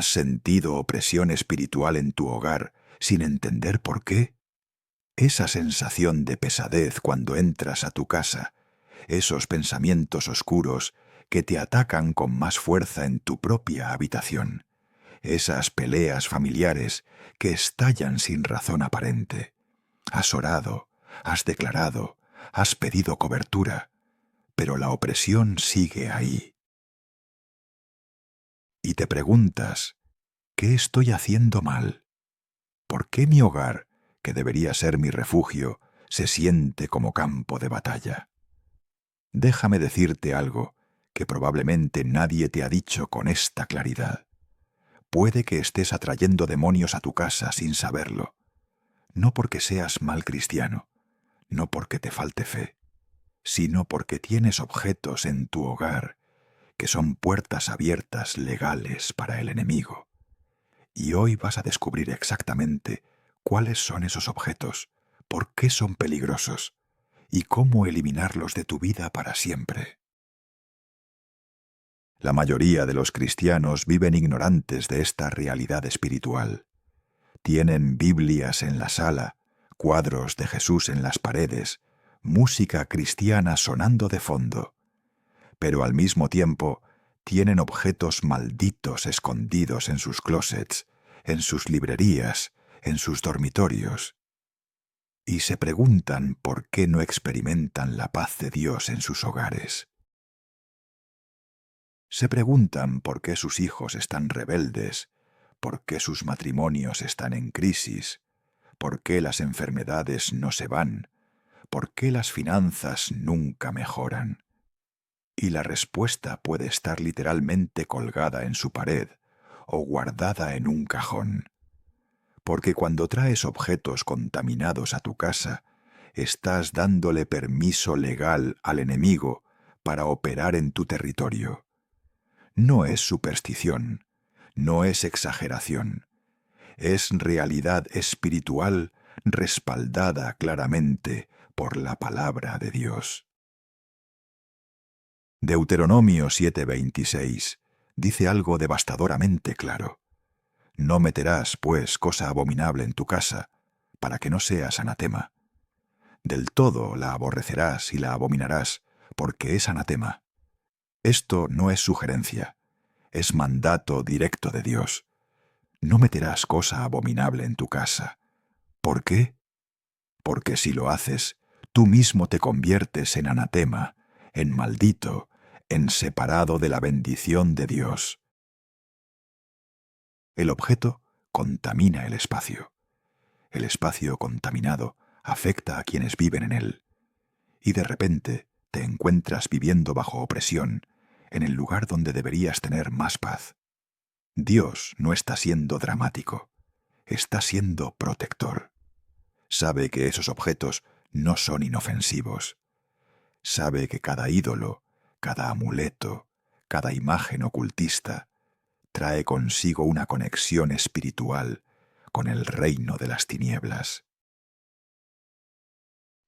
¿Has sentido opresión espiritual en tu hogar sin entender por qué? Esa sensación de pesadez cuando entras a tu casa, esos pensamientos oscuros que te atacan con más fuerza en tu propia habitación, esas peleas familiares que estallan sin razón aparente. Has orado, has declarado, has pedido cobertura, pero la opresión sigue ahí. Y te preguntas, ¿qué estoy haciendo mal? ¿Por qué mi hogar, que debería ser mi refugio, se siente como campo de batalla? Déjame decirte algo que probablemente nadie te ha dicho con esta claridad. Puede que estés atrayendo demonios a tu casa sin saberlo, no porque seas mal cristiano, no porque te falte fe, sino porque tienes objetos en tu hogar que son puertas abiertas legales para el enemigo. Y hoy vas a descubrir exactamente cuáles son esos objetos, por qué son peligrosos y cómo eliminarlos de tu vida para siempre. La mayoría de los cristianos viven ignorantes de esta realidad espiritual. Tienen Biblias en la sala, cuadros de Jesús en las paredes, música cristiana sonando de fondo, pero al mismo tiempo tienen objetos malditos escondidos en sus closets, en sus librerías, en sus dormitorios. Y se preguntan por qué no experimentan la paz de Dios en sus hogares. Se preguntan por qué sus hijos están rebeldes, por qué sus matrimonios están en crisis, por qué las enfermedades no se van, por qué las finanzas nunca mejoran. Y la respuesta puede estar literalmente colgada en su pared o guardada en un cajón. Porque cuando traes objetos contaminados a tu casa, estás dándole permiso legal al enemigo para operar en tu territorio. No es superstición, no es exageración, es realidad espiritual respaldada claramente por la palabra de Dios. Deuteronomio 7:26 dice algo devastadoramente claro. No meterás, pues, cosa abominable en tu casa, para que no seas anatema. Del todo la aborrecerás y la abominarás, porque es anatema. Esto no es sugerencia, es mandato directo de Dios. No meterás cosa abominable en tu casa. ¿Por qué? Porque si lo haces, tú mismo te conviertes en anatema, en maldito, en separado de la bendición de Dios. El objeto contamina el espacio. El espacio contaminado afecta a quienes viven en él. Y de repente te encuentras viviendo bajo opresión, en el lugar donde deberías tener más paz. Dios no está siendo dramático, está siendo protector. Sabe que esos objetos no son inofensivos. Sabe que cada ídolo, cada amuleto, cada imagen ocultista trae consigo una conexión espiritual con el reino de las tinieblas.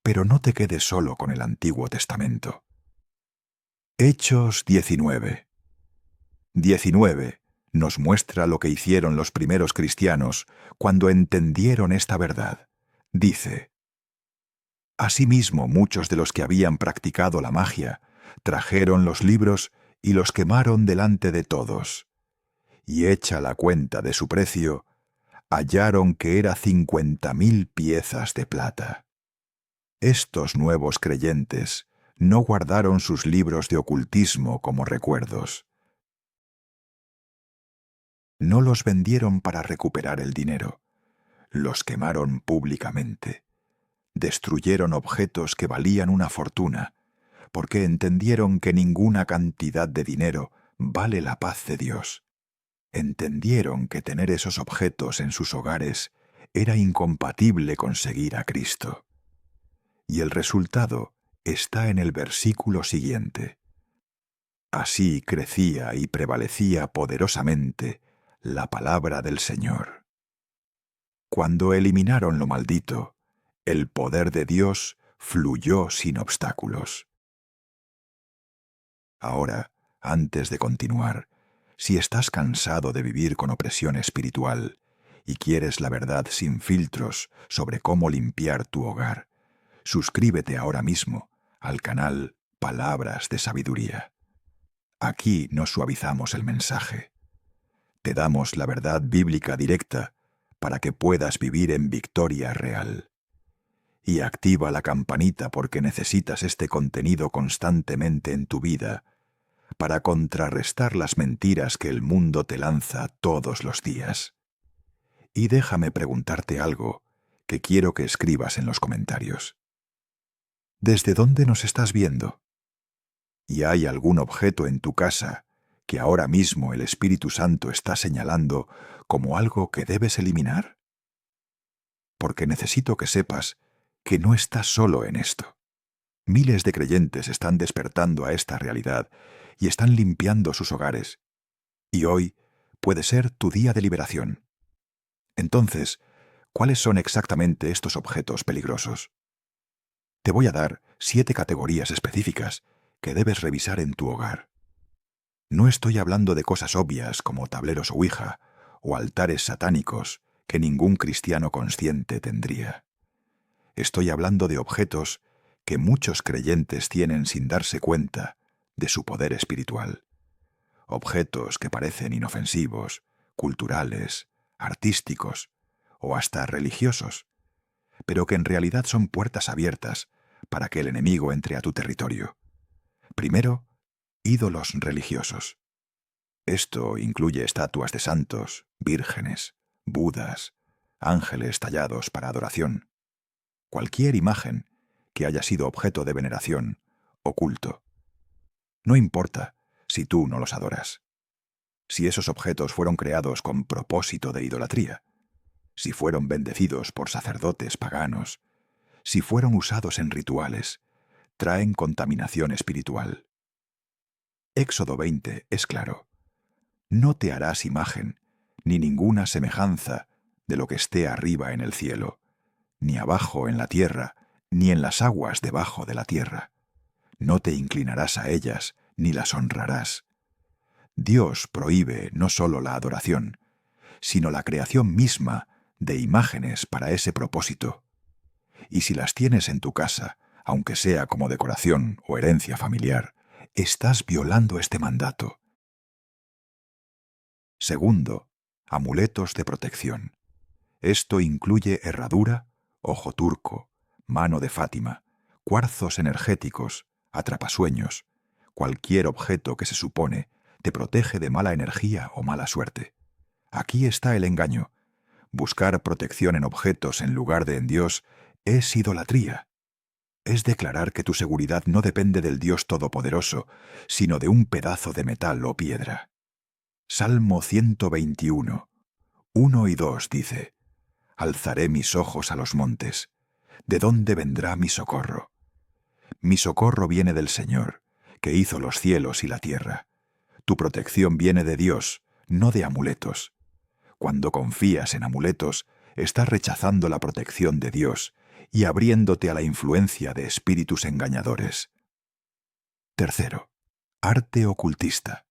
Pero no te quedes solo con el Antiguo Testamento. Hechos 19. 19 nos muestra lo que hicieron los primeros cristianos cuando entendieron esta verdad. Dice: asimismo, muchos de los que habían practicado la magia trajeron los libros y los quemaron delante de todos. Y hecha la cuenta de su precio, hallaron que era 50.000 piezas de plata. Estos nuevos creyentes no guardaron sus libros de ocultismo como recuerdos. No los vendieron para recuperar el dinero. Los quemaron públicamente. Destruyeron objetos que valían una fortuna, porque entendieron que ninguna cantidad de dinero vale la paz de Dios. Entendieron que tener esos objetos en sus hogares era incompatible con seguir a Cristo. Y el resultado está en el versículo siguiente. Así crecía y prevalecía poderosamente la palabra del Señor. Cuando eliminaron lo maldito, el poder de Dios fluyó sin obstáculos. Ahora, antes de continuar, Si estás cansado de vivir con opresión espiritual y quieres la verdad sin filtros sobre cómo limpiar tu hogar, suscríbete ahora mismo al canal Palabras de Sabiduría. Aquí no suavizamos el mensaje. Te damos la verdad bíblica directa para que puedas vivir en victoria real. Y activa la campanita porque necesitas este contenido constantemente en tu vida para contrarrestar las mentiras que el mundo te lanza todos los días. Y déjame preguntarte algo que quiero que escribas en los comentarios. ¿Desde dónde nos estás viendo? ¿Y hay algún objeto en tu casa que ahora mismo el Espíritu Santo está señalando como algo que debes eliminar? Porque necesito que sepas que no estás solo en esto. Miles de creyentes están despertando a esta realidad y están limpiando sus hogares. Y hoy puede ser tu día de liberación. Entonces, ¿cuáles son exactamente estos objetos peligrosos? Te voy a dar 7 categorías específicas que debes revisar en tu hogar. No estoy hablando de cosas obvias como tableros Ouija o altares satánicos que ningún cristiano consciente tendría. Estoy hablando de objetos que muchos creyentes tienen sin darse cuenta de su poder espiritual. Objetos que parecen inofensivos, culturales, artísticos o hasta religiosos, pero que en realidad son puertas abiertas para que el enemigo entre a tu territorio. Primero, ídolos religiosos. Esto incluye estatuas de santos, vírgenes, budas, ángeles tallados para adoración. Cualquier imagen que haya sido objeto de veneración o culto. No importa si tú no los adoras. Si esos objetos fueron creados con propósito de idolatría, si fueron bendecidos por sacerdotes paganos, si fueron usados en rituales, traen contaminación espiritual. Éxodo 20 es claro. No te harás imagen, ni ninguna semejanza de lo que esté arriba en el cielo, ni abajo en la tierra, ni en las aguas debajo de la tierra. No te inclinarás a ellas, ni las honrarás. Dios prohíbe no solo la adoración, sino la creación misma de imágenes para ese propósito. Y si las tienes en tu casa, aunque sea como decoración o herencia familiar, estás violando este mandato. Segundo, amuletos de protección. Esto incluye herradura, ojo turco, mano de Fátima, cuarzos energéticos, atrapasueños, cualquier objeto que se supone te protege de mala energía o mala suerte. Aquí está el engaño. Buscar protección en objetos en lugar de en Dios es idolatría. Es declarar que tu seguridad no depende del Dios Todopoderoso, sino de un pedazo de metal o piedra. Salmo 121, 1 y 2 dice: Alzaré mis ojos a los montes. ¿De dónde vendrá mi socorro? Mi socorro viene del Señor, que hizo los cielos y la tierra. Tu protección viene de Dios, no de amuletos. Cuando confías en amuletos, estás rechazando la protección de Dios y abriéndote a la influencia de espíritus engañadores. Tercero, arte ocultista.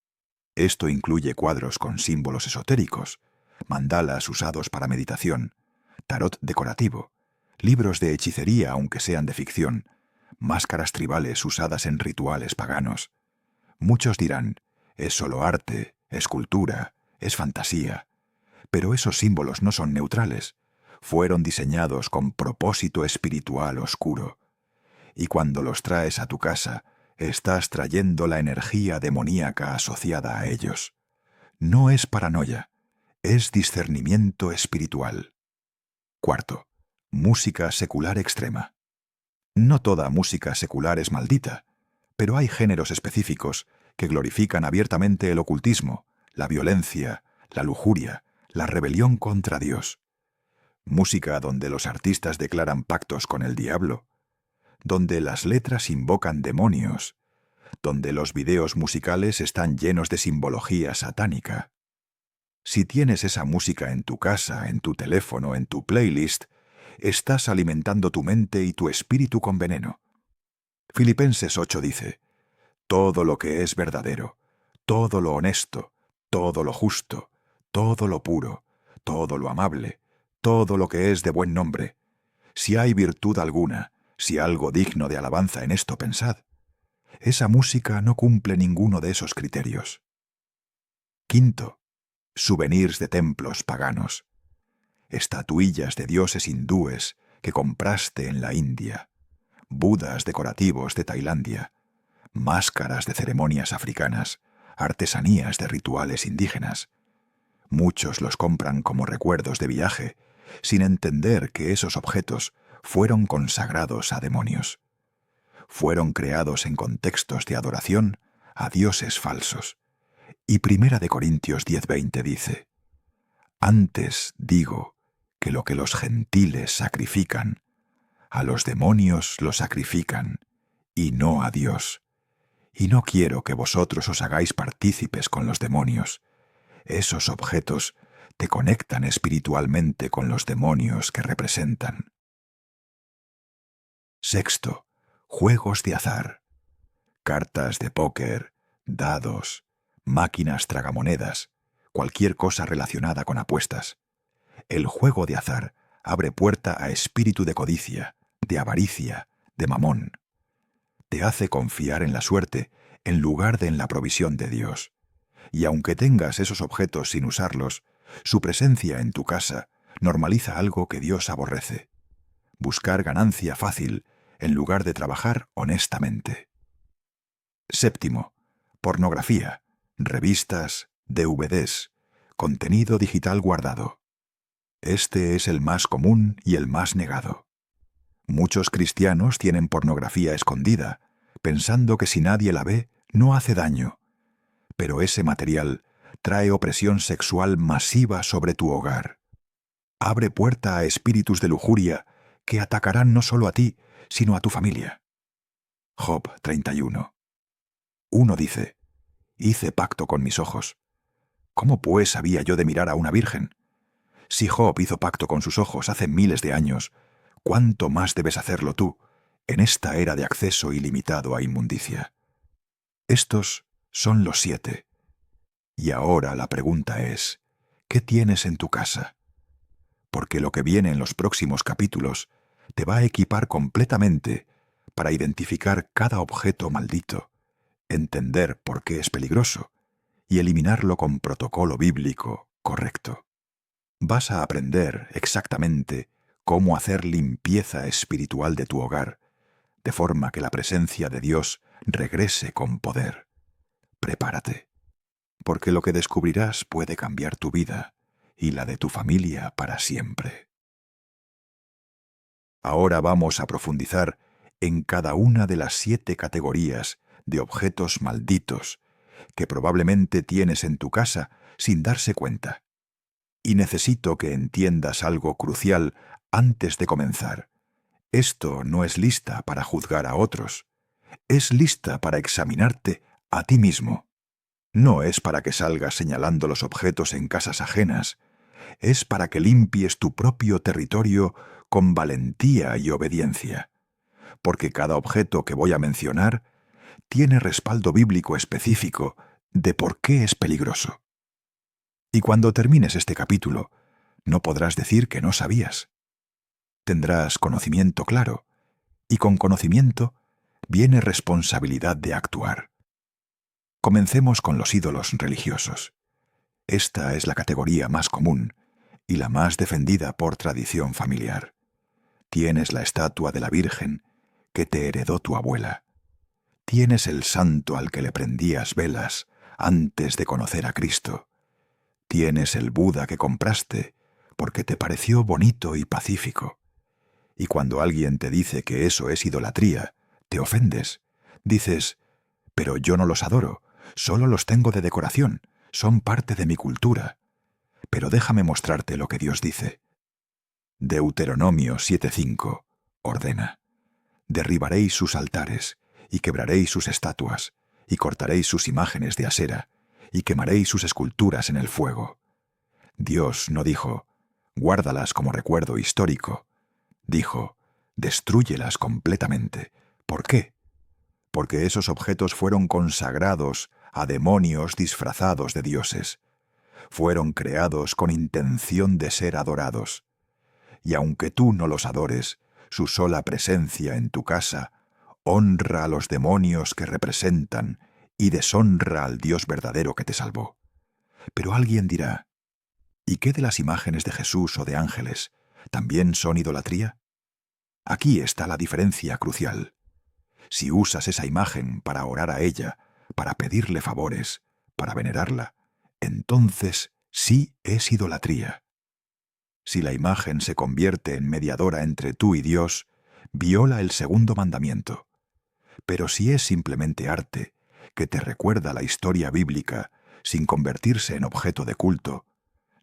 Esto incluye cuadros con símbolos esotéricos, mandalas usados para meditación, tarot decorativo, libros de hechicería aunque sean de ficción, máscaras tribales usadas en rituales paganos. Muchos dirán, es solo arte, es cultura, es fantasía. Pero esos símbolos no son neutrales. Fueron diseñados con propósito espiritual oscuro. Y cuando los traes a tu casa, estás trayendo la energía demoníaca asociada a ellos. No es paranoia, es discernimiento espiritual. Cuarto, música secular extrema. No toda música secular es maldita, pero hay géneros específicos que glorifican abiertamente el ocultismo, la violencia, la lujuria, la rebelión contra Dios. Música donde los artistas declaran pactos con el diablo, donde las letras invocan demonios, donde los videos musicales están llenos de simbología satánica. Si tienes esa música en tu casa, en tu teléfono, en tu playlist, estás alimentando tu mente y tu espíritu con veneno. Filipenses 8 dice: todo lo que es verdadero, todo lo honesto, todo lo justo, todo lo puro, todo lo amable, todo lo que es de buen nombre. Si hay virtud alguna, si algo digno de alabanza en esto pensad. Esa música no cumple ninguno de esos criterios. Quinto, souvenirs de templos paganos. Estatuillas de dioses hindúes que compraste en la India, budas decorativos de Tailandia, máscaras de ceremonias africanas, artesanías de rituales indígenas. Muchos los compran como recuerdos de viaje, sin entender que esos objetos fueron consagrados a demonios. Fueron creados en contextos de adoración a dioses falsos. Y 1 Corintios 10:20 dice: Antes digo que lo que los gentiles sacrifican, a los demonios lo sacrifican, y no a Dios. Y no quiero que vosotros os hagáis partícipes con los demonios. Esos objetos te conectan espiritualmente con los demonios que representan. Sexto, juegos de azar. Cartas de póker, dados, máquinas tragamonedas, cualquier cosa relacionada con apuestas. El juego de azar abre puerta a espíritu de codicia, de avaricia, de mamón. Te hace confiar en la suerte en lugar de en la provisión de Dios. Y aunque tengas esos objetos sin usarlos, su presencia en tu casa normaliza algo que Dios aborrece: buscar ganancia fácil en lugar de trabajar honestamente. Séptimo, pornografía, revistas, DVDs, contenido digital guardado. Este es el más común y el más negado. Muchos cristianos tienen pornografía escondida, pensando que si nadie la ve, no hace daño. Pero ese material trae opresión sexual masiva sobre tu hogar. Abre puerta a espíritus de lujuria que atacarán no solo a ti, sino a tu familia. Job 31. Uno dice: hice pacto con mis ojos. ¿Cómo pues había yo de mirar a una virgen? Si Job hizo pacto con sus ojos hace miles de años, ¿cuánto más debes hacerlo tú, en esta era de acceso ilimitado a inmundicia? Estos son los 7. Y ahora la pregunta es: ¿qué tienes en tu casa? Porque lo que viene en los próximos capítulos te va a equipar completamente para identificar cada objeto maldito, entender por qué es peligroso y eliminarlo con protocolo bíblico correcto. Vas a aprender exactamente cómo hacer limpieza espiritual de tu hogar, de forma que la presencia de Dios regrese con poder. Prepárate, porque lo que descubrirás puede cambiar tu vida y la de tu familia para siempre. Ahora vamos a profundizar en cada una de las 7 categorías de objetos malditos que probablemente tienes en tu casa sin darse cuenta. Y necesito que entiendas algo crucial antes de comenzar. Esto no es lista para juzgar a otros. Es lista para examinarte a ti mismo. No es para que salgas señalando los objetos en casas ajenas. Es para que limpies tu propio territorio con valentía y obediencia. Porque cada objeto que voy a mencionar tiene respaldo bíblico específico de por qué es peligroso. Y cuando termines este capítulo, no podrás decir que no sabías. Tendrás conocimiento claro, y con conocimiento viene responsabilidad de actuar. Comencemos con los ídolos religiosos. Esta es la categoría más común y la más defendida por tradición familiar. Tienes la estatua de la Virgen que te heredó tu abuela. Tienes el santo al que le prendías velas antes de conocer a Cristo. Tienes el Buda que compraste porque te pareció bonito y pacífico. Y cuando alguien te dice que eso es idolatría, te ofendes. Dices: pero yo no los adoro, solo los tengo de decoración, son parte de mi cultura. Pero déjame mostrarte lo que Dios dice. Deuteronomio 7:5 ordena: derribaréis sus altares, y quebraréis sus estatuas, y cortaréis sus imágenes de acera, y quemaréis sus esculturas en el fuego. Dios no dijo: guárdalas como recuerdo histórico. Dijo: destrúyelas completamente. ¿Por qué? Porque esos objetos fueron consagrados a demonios disfrazados de dioses, fueron creados con intención de ser adorados. Y aunque tú no los adores, su sola presencia en tu casa honra a los demonios que representan y deshonra al Dios verdadero que te salvó. Pero alguien dirá, ¿y qué de las imágenes de Jesús o de ángeles? ¿También son idolatría? Aquí está la diferencia crucial. Si usas esa imagen para orar a ella, para pedirle favores, para venerarla, entonces sí es idolatría. Si la imagen se convierte en mediadora entre tú y Dios, viola el segundo mandamiento. Pero si es simplemente arte, que te recuerda la historia bíblica sin convertirse en objeto de culto,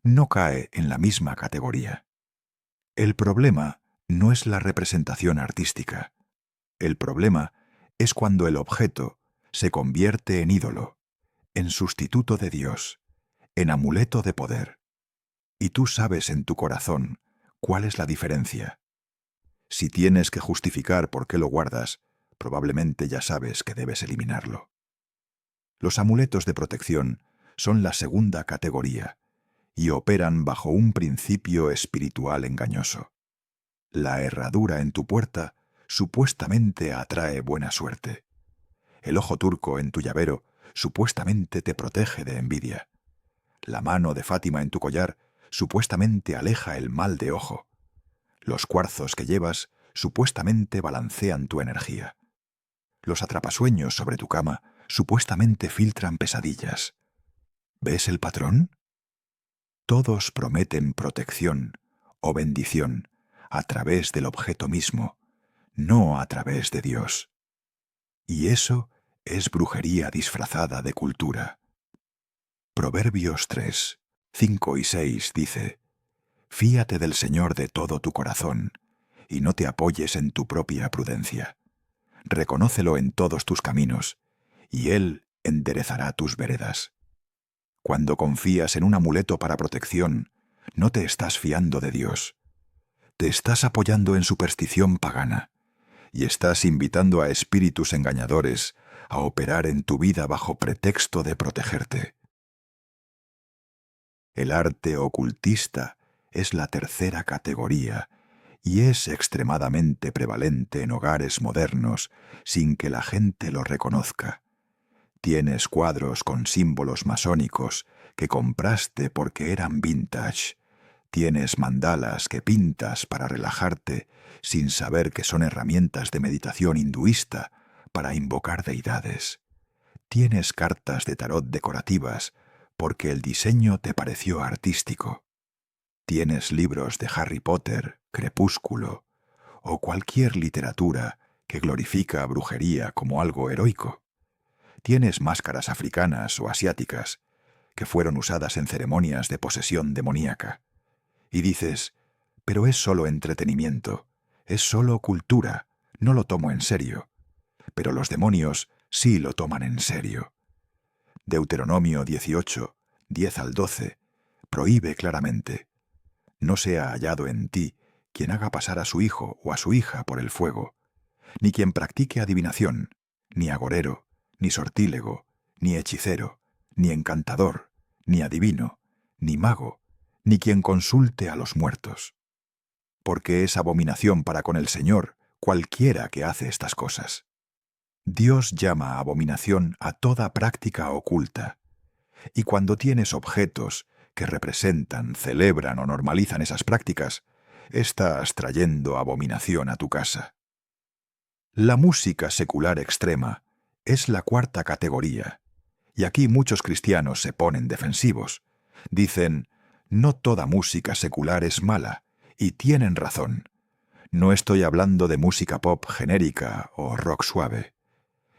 no cae en la misma categoría. El problema no es la representación artística. El problema es cuando el objeto se convierte en ídolo, en sustituto de Dios, en amuleto de poder. Y tú sabes en tu corazón cuál es la diferencia. Si tienes que justificar por qué lo guardas, probablemente ya sabes que debes eliminarlo. Los amuletos de protección son la segunda categoría y operan bajo un principio espiritual engañoso. La herradura en tu puerta supuestamente atrae buena suerte. El ojo turco en tu llavero supuestamente te protege de envidia. La mano de Fátima en tu collar supuestamente aleja el mal de ojo. Los cuarzos que llevas supuestamente balancean tu energía. Los atrapasueños sobre tu cama supuestamente filtran pesadillas. ¿Ves el patrón? Todos prometen protección o bendición a través del objeto mismo, no a través de Dios. Y eso es brujería disfrazada de cultura. Proverbios 3, 5 y 6 dice: Fíate del Señor de todo tu corazón, y no te apoyes en tu propia prudencia. Reconócelo en todos tus caminos, y Él enderezará tus veredas. Cuando confías en un amuleto para protección, no te estás fiando de Dios. Te estás apoyando en superstición pagana, y estás invitando a espíritus engañadores a operar en tu vida bajo pretexto de protegerte. El arte ocultista es la tercera categoría y es extremadamente prevalente en hogares modernos sin que la gente lo reconozca. Tienes cuadros con símbolos masónicos que compraste porque eran vintage. Tienes mandalas que pintas para relajarte sin saber que son herramientas de meditación hinduista para invocar deidades. Tienes cartas de tarot decorativas porque el diseño te pareció artístico. Tienes libros de Harry Potter, Crepúsculo o cualquier literatura que glorifica a brujería como algo heroico. Tienes máscaras africanas o asiáticas que fueron usadas en ceremonias de posesión demoníaca. Y dices, pero es solo entretenimiento, es solo cultura, no lo tomo en serio. Pero los demonios sí lo toman en serio. Deuteronomio 18, 10 al 12, prohíbe claramente: no sea hallado en ti quien haga pasar a su hijo o a su hija por el fuego, ni quien practique adivinación, ni agorero, ni sortílego, ni hechicero, ni encantador, ni adivino, ni mago, ni quien consulte a los muertos. Porque es abominación para con el Señor cualquiera que hace estas cosas. Dios llama abominación a toda práctica oculta, y cuando tienes objetos que representan, celebran o normalizan esas prácticas, estás trayendo abominación a tu casa. La música secular extrema es la cuarta categoría, y aquí muchos cristianos se ponen defensivos. Dicen, no toda música secular es mala, y tienen razón. No estoy hablando de música pop genérica o rock suave.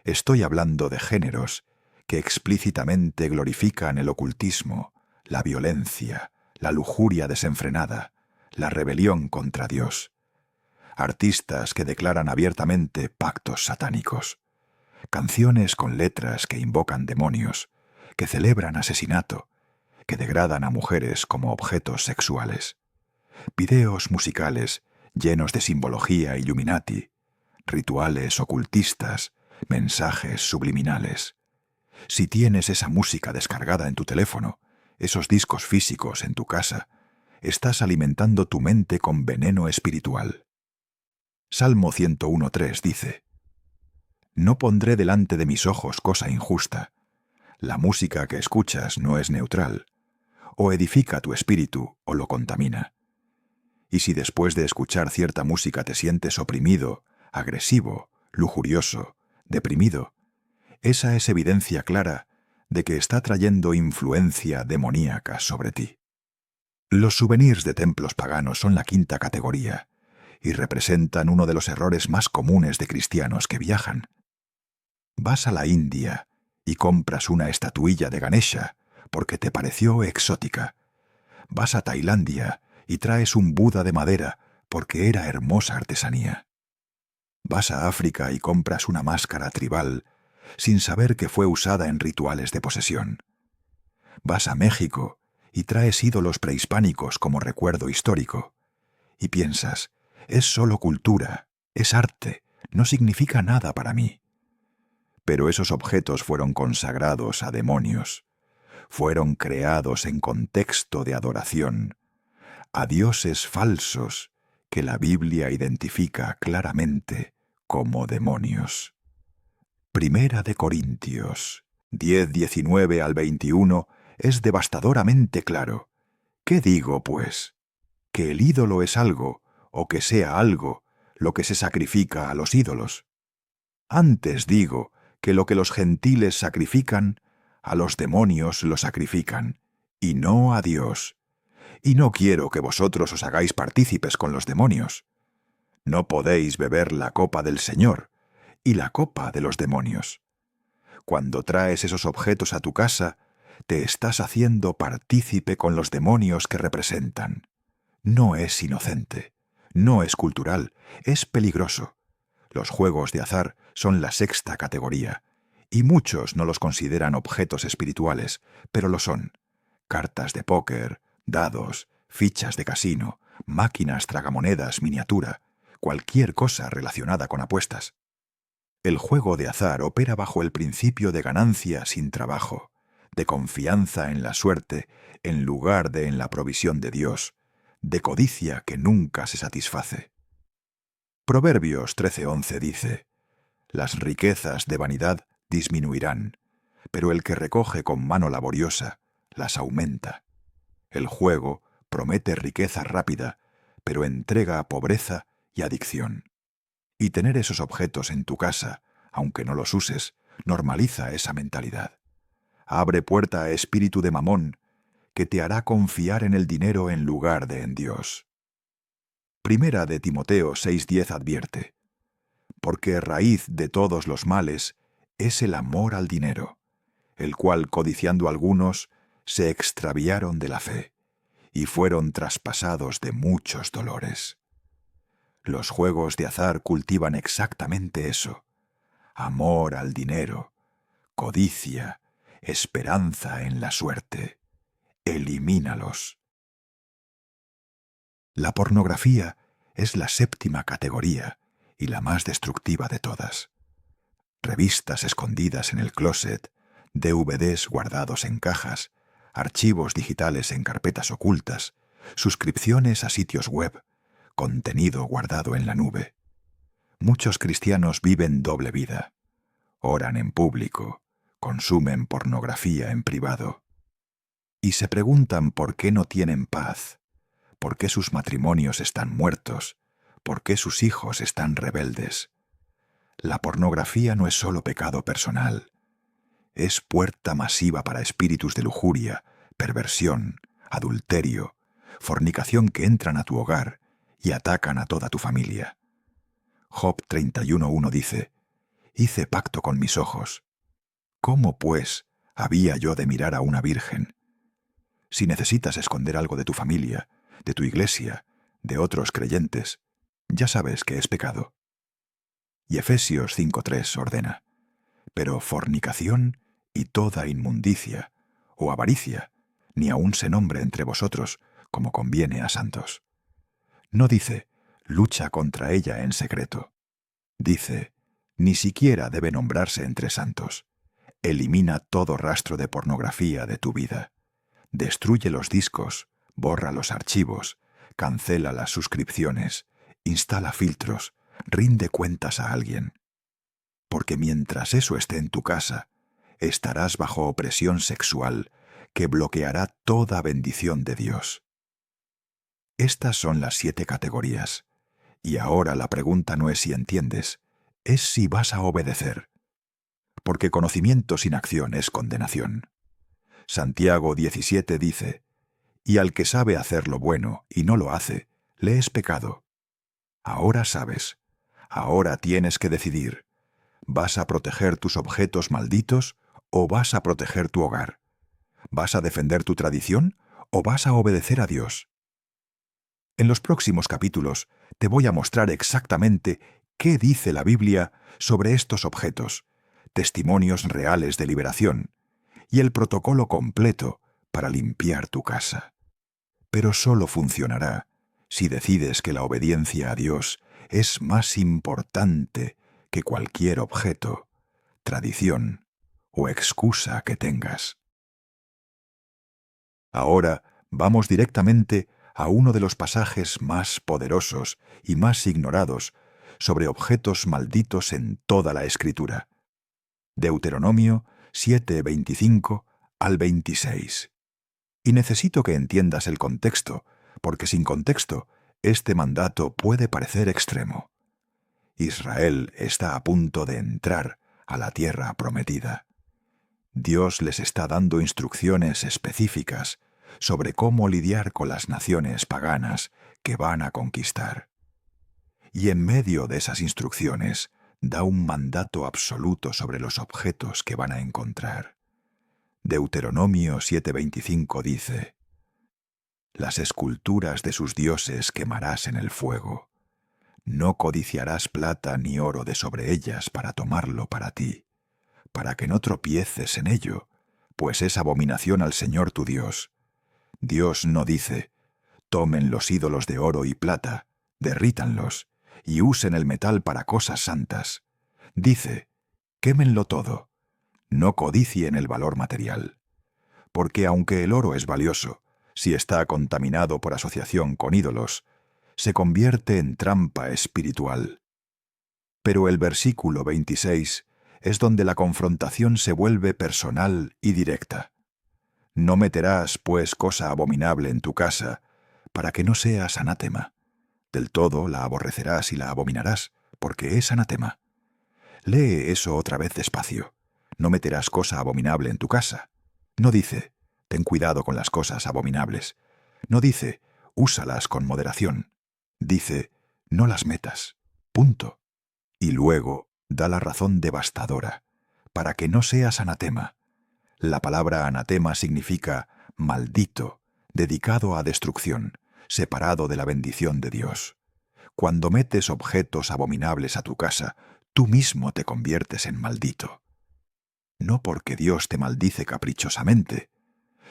Estoy hablando de géneros que explícitamente glorifican el ocultismo, la violencia, la lujuria desenfrenada, la rebelión contra Dios. Artistas que declaran abiertamente pactos satánicos. Canciones con letras que invocan demonios, que celebran asesinato, que degradan a mujeres como objetos sexuales. Videos musicales llenos de simbología Illuminati, rituales ocultistas, mensajes subliminales. Si tienes esa música descargada en tu teléfono, esos discos físicos en tu casa, estás alimentando tu mente con veneno espiritual. Salmo 101.3 dice: No pondré delante de mis ojos cosa injusta. La música que escuchas no es neutral. O edifica tu espíritu o lo contamina. Y si después de escuchar cierta música te sientes oprimido, agresivo, lujurioso, deprimido, esa es evidencia clara de que está trayendo influencia demoníaca sobre ti. Los souvenirs de templos paganos son la quinta categoría y representan uno de los errores más comunes de cristianos que viajan. Vas a la India y compras una estatuilla de Ganesha porque te pareció exótica. Vas a Tailandia y traes un Buda de madera porque era hermosa artesanía. Vas a África y compras una máscara tribal sin saber que fue usada en rituales de posesión. Vas a México y traes ídolos prehispánicos como recuerdo histórico. Y piensas, es solo cultura, es arte, no significa nada para mí. Pero esos objetos fueron consagrados a demonios. Fueron creados en contexto de adoración a dioses falsos que la Biblia identifica claramente como demonios. Primera de Corintios 10:19 al 21 es devastadoramente claro. ¿Qué digo, pues? ¿Que el ídolo es algo, o que sea algo, lo que se sacrifica a los ídolos? Antes digo que lo que los gentiles sacrifican, a los demonios lo sacrifican, y no a Dios. Y no quiero que vosotros os hagáis partícipes con los demonios. No podéis beber la copa del Señor y la copa de los demonios. Cuando traes esos objetos a tu casa, te estás haciendo partícipe con los demonios que representan. No es inocente, no es cultural, es peligroso. Los juegos de azar son la sexta categoría, y muchos no los consideran objetos espirituales, pero lo son. Cartas de póker, dados, fichas de casino, máquinas tragamonedas miniatura, cualquier cosa relacionada con apuestas. El juego de azar opera bajo el principio de ganancia sin trabajo, de confianza en la suerte en lugar de en la provisión de Dios, de codicia que nunca se satisface. Proverbios 13:11 dice: Las riquezas de vanidad disminuirán, pero el que recoge con mano laboriosa las aumenta. El juego promete riqueza rápida, pero entrega pobreza y adicción. Y tener esos objetos en tu casa, aunque no los uses, normaliza esa mentalidad. Abre puerta a espíritu de mamón, que te hará confiar en el dinero en lugar de en Dios. Primera de Timoteo 6:10 advierte: Porque raíz de todos los males es el amor al dinero, el cual, codiciando algunos, se extraviaron de la fe, y fueron traspasados de muchos dolores. Los juegos de azar cultivan exactamente eso: amor al dinero, codicia, esperanza en la suerte. Elimínalos. La pornografía es la séptima categoría y la más destructiva de todas. Revistas escondidas en el closet, DVDs guardados en cajas, archivos digitales en carpetas ocultas, suscripciones a sitios web, contenido guardado en la nube. Muchos cristianos viven doble vida. Oran en público, consumen pornografía en privado. Y se preguntan por qué no tienen paz, por qué sus matrimonios están muertos, por qué sus hijos están rebeldes. La pornografía no es solo pecado personal, es puerta masiva para espíritus de lujuria, perversión, adulterio, fornicación que entran a tu hogar y atacan a toda tu familia. Job 31:1 dice: Hice pacto con mis ojos. ¿Cómo, pues, había yo de mirar a una virgen? Si necesitas esconder algo de tu familia, de tu iglesia, de otros creyentes, ya sabes que es pecado. Y Efesios 5:3 ordena: Pero fornicación y toda inmundicia o avaricia ni aun se nombre entre vosotros, como conviene a santos. No dice: lucha contra ella en secreto. Dice: ni siquiera debe nombrarse entre santos. Elimina todo rastro de pornografía de tu vida. Destruye los discos, borra los archivos, cancela las suscripciones, instala filtros, rinde cuentas a alguien. Porque mientras eso esté en tu casa, estarás bajo opresión sexual que bloqueará toda bendición de Dios. Estas son las 7 categorías. Y ahora la pregunta no es si entiendes, es si vas a obedecer. Porque conocimiento sin acción es condenación. Santiago 17 dice, «Y al que sabe hacer lo bueno y no lo hace, le es pecado». Ahora sabes, ahora tienes que decidir. ¿Vas a proteger tus objetos malditos o vas a proteger tu hogar? ¿Vas a defender tu tradición o vas a obedecer a Dios? En los próximos capítulos te voy a mostrar exactamente qué dice la Biblia sobre estos objetos, testimonios reales de liberación y el protocolo completo para limpiar tu casa. Pero solo funcionará si decides que la obediencia a Dios es más importante que cualquier objeto, tradición o excusa que tengas. Ahora vamos directamente a uno de los pasajes más poderosos y más ignorados sobre objetos malditos en toda la Escritura. Deuteronomio 7:25 al 26. Y necesito que entiendas el contexto, porque sin contexto, este mandato puede parecer extremo. Israel está a punto de entrar a la tierra prometida. Dios les está dando instrucciones específicas sobre cómo lidiar con las naciones paganas que van a conquistar. Y en medio de esas instrucciones, da un mandato absoluto sobre los objetos que van a encontrar. Deuteronomio 7:25 dice, «Las esculturas de sus dioses quemarás en el fuego. No codiciarás plata ni oro de sobre ellas para tomarlo para ti, para que no tropieces en ello, pues es abominación al Señor tu Dios. Dios no dice, tomen los ídolos de oro y plata, derrítanlos, y usen el metal para cosas santas. Dice, quémenlo todo, no codicien el valor material. Porque aunque el oro es valioso, si está contaminado por asociación con ídolos, se convierte en trampa espiritual». Pero el versículo 26 es donde la confrontación se vuelve personal y directa. «No meterás, pues, cosa abominable en tu casa, para que no seas anátema. Del todo la aborrecerás y la abominarás, porque es anatema». Lee eso otra vez despacio. «No meterás cosa abominable en tu casa». No dice, ten cuidado con las cosas abominables. No dice, úsalas con moderación. Dice, no las metas. Punto. Y luego da la razón devastadora, para que no seas anatema. La palabra anatema significa maldito, dedicado a destrucción, separado de la bendición de Dios. Cuando metes objetos abominables a tu casa, tú mismo te conviertes en maldito. No porque Dios te maldice caprichosamente,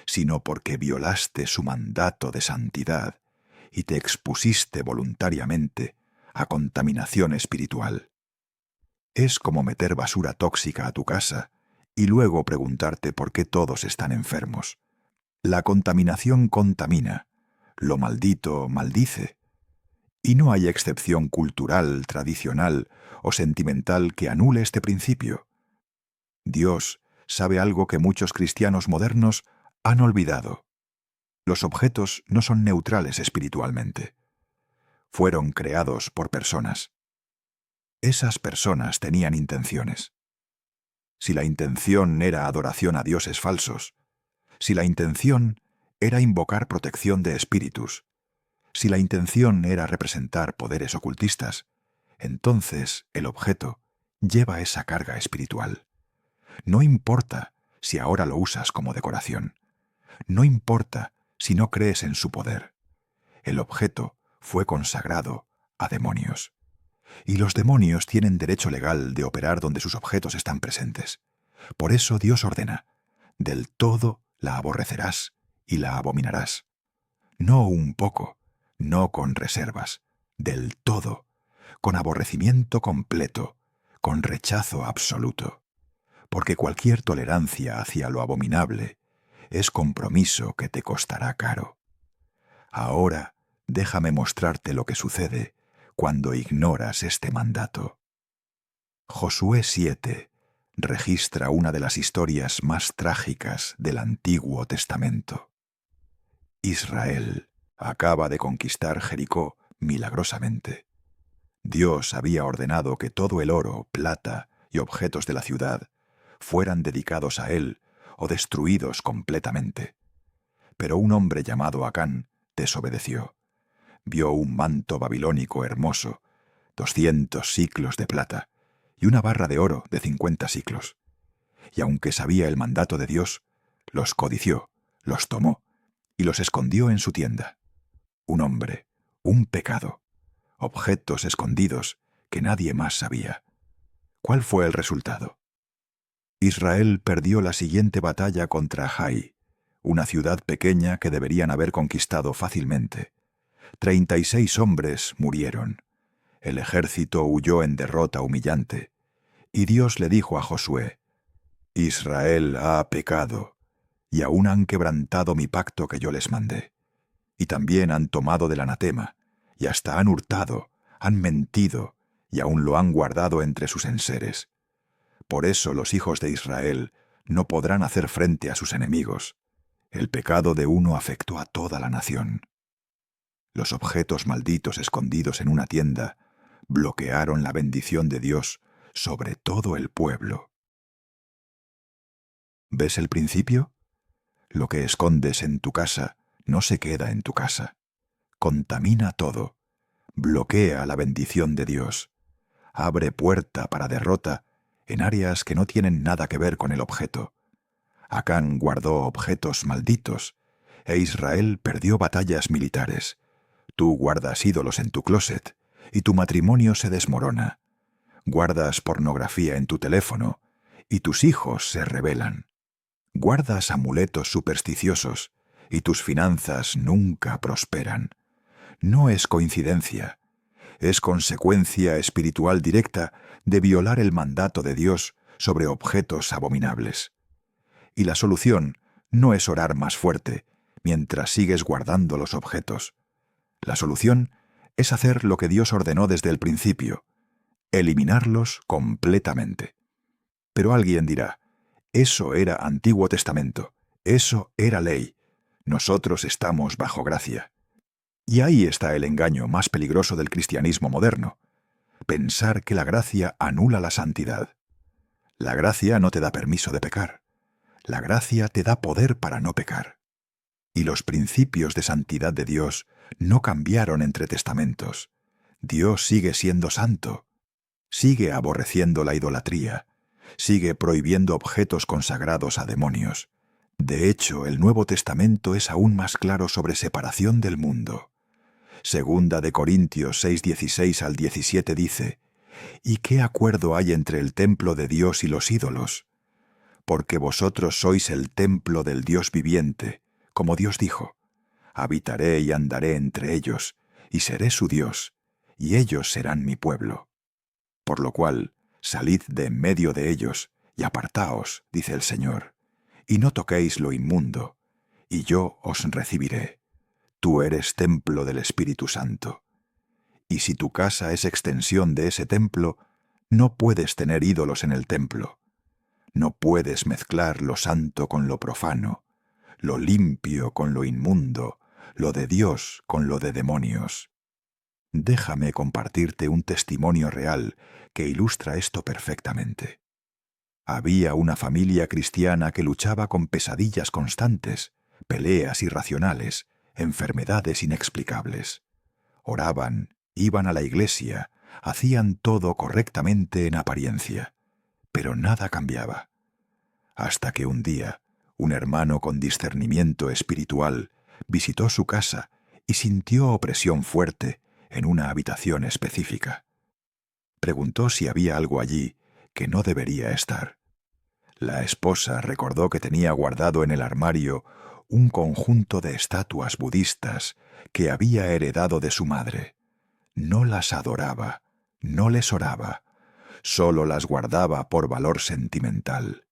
sino porque violaste su mandato de santidad y te expusiste voluntariamente a contaminación espiritual. Es como meter basura tóxica a tu casa y luego preguntarte por qué todos están enfermos. La contaminación contamina, lo maldito maldice. Y no hay excepción cultural, tradicional o sentimental que anule este principio. Dios sabe algo que muchos cristianos modernos han olvidado. Los objetos no son neutrales espiritualmente. Fueron creados por personas. Esas personas tenían intenciones. Si la intención era adoración a dioses falsos, si la intención era invocar protección de espíritus, si la intención era representar poderes ocultistas, entonces el objeto lleva esa carga espiritual. No importa si ahora lo usas como decoración. No importa si no crees en su poder. El objeto fue consagrado a demonios. Y los demonios tienen derecho legal de operar donde sus objetos están presentes. Por eso Dios ordena, del todo la aborrecerás y la abominarás. No un poco, no con reservas, del todo, con aborrecimiento completo, con rechazo absoluto. Porque cualquier tolerancia hacia lo abominable es compromiso que te costará caro. Ahora déjame mostrarte lo que sucede cuando ignoras este mandato. Josué 7 registra una de las historias más trágicas del Antiguo Testamento. Israel acaba de conquistar Jericó milagrosamente. Dios había ordenado que todo el oro, plata y objetos de la ciudad fueran dedicados a él o destruidos completamente. Pero un hombre llamado Acán desobedeció. Vio un manto babilónico hermoso, 200 siclos de plata, y una barra de oro de 50 siclos. Y aunque sabía el mandato de Dios, los codició, los tomó y los escondió en su tienda. Un hombre, un pecado, objetos escondidos que nadie más sabía. ¿Cuál fue el resultado? Israel perdió la siguiente batalla contra Jai, una ciudad pequeña que deberían haber conquistado fácilmente. 36 hombres murieron. El ejército huyó en derrota humillante. Y Dios le dijo a Josué: Israel ha pecado, y aún han quebrantado mi pacto que yo les mandé. Y también han tomado del anatema, y hasta han hurtado, han mentido, y aún lo han guardado entre sus enseres. Por eso los hijos de Israel no podrán hacer frente a sus enemigos. El pecado de uno afectó a toda la nación. Los objetos malditos escondidos en una tienda bloquearon la bendición de Dios sobre todo el pueblo. ¿Ves el principio? Lo que escondes en tu casa no se queda en tu casa. Contamina todo. Bloquea la bendición de Dios. Abre puerta para derrota en áreas que no tienen nada que ver con el objeto. Acán guardó objetos malditos, e Israel perdió batallas militares. Tú guardas ídolos en tu closet, y tu matrimonio se desmorona. Guardas pornografía en tu teléfono, y tus hijos se rebelan. Guardas amuletos supersticiosos, y tus finanzas nunca prosperan. No es coincidencia. Es consecuencia espiritual directa de violar el mandato de Dios sobre objetos abominables. Y la solución no es orar más fuerte mientras sigues guardando los objetos. La solución es hacer lo que Dios ordenó desde el principio: eliminarlos completamente. Pero alguien dirá: eso era Antiguo Testamento, eso era ley. Nosotros estamos bajo gracia. Y ahí está el engaño más peligroso del cristianismo moderno: pensar que la gracia anula la santidad. La gracia no te da permiso de pecar. La gracia te da poder para no pecar. Y los principios de santidad de Dios no cambiaron entre testamentos. Dios sigue siendo santo. Sigue aborreciendo la idolatría. Sigue prohibiendo objetos consagrados a demonios. De hecho, el Nuevo Testamento es aún más claro sobre separación del mundo. Segunda de Corintios 6:16 al 17 dice: ¿Y qué acuerdo hay entre el templo de Dios y los ídolos? Porque vosotros sois el templo del Dios viviente, como Dios dijo: habitaré y andaré entre ellos, y seré su Dios, y ellos serán mi pueblo. Por lo cual, salid de en medio de ellos, y apartaos, dice el Señor, y no toquéis lo inmundo, y yo os recibiré. Tú eres templo del Espíritu Santo. Y si tu casa es extensión de ese templo, no puedes tener ídolos en el templo. No puedes mezclar lo santo con lo profano, lo limpio con lo inmundo, lo de Dios con lo de demonios. Déjame compartirte un testimonio real que ilustra esto perfectamente. Había una familia cristiana que luchaba con pesadillas constantes, peleas irracionales, enfermedades inexplicables. Oraban, iban a la iglesia, hacían todo correctamente en apariencia, pero nada cambiaba. Hasta que un día, un hermano con discernimiento espiritual visitó su casa y sintió opresión fuerte en una habitación específica. Preguntó si había algo allí que no debería estar. La esposa recordó que tenía guardado en el armario un conjunto de estatuas budistas que había heredado de su madre. No las adoraba, no les oraba, solo las guardaba por valor sentimental.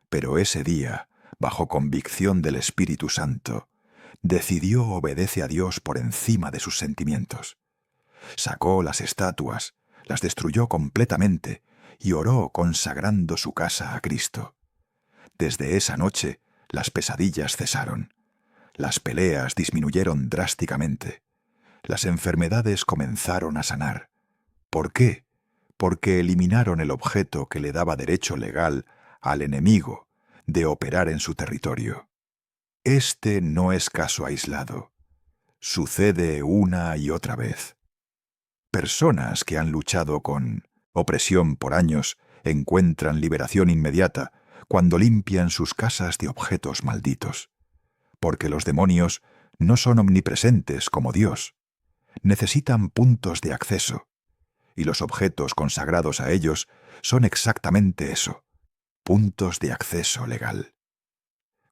Pero ese día bajo convicción del Espíritu Santo, decidió obedecer a Dios por encima de sus sentimientos. Sacó las estatuas, las destruyó completamente y oró consagrando su casa a Cristo. Desde esa noche, las pesadillas cesaron. Las peleas disminuyeron drásticamente. Las enfermedades comenzaron a sanar. ¿Por qué? Porque eliminaron el objeto que le daba derecho legal al enemigo de operar en su territorio. Este no es caso aislado. Sucede una y otra vez. Personas que han luchado con opresión por años encuentran liberación inmediata cuando limpian sus casas de objetos malditos. Porque los demonios no son omnipresentes como Dios. Necesitan puntos de acceso. Y los objetos consagrados a ellos son exactamente eso, puntos de acceso legal.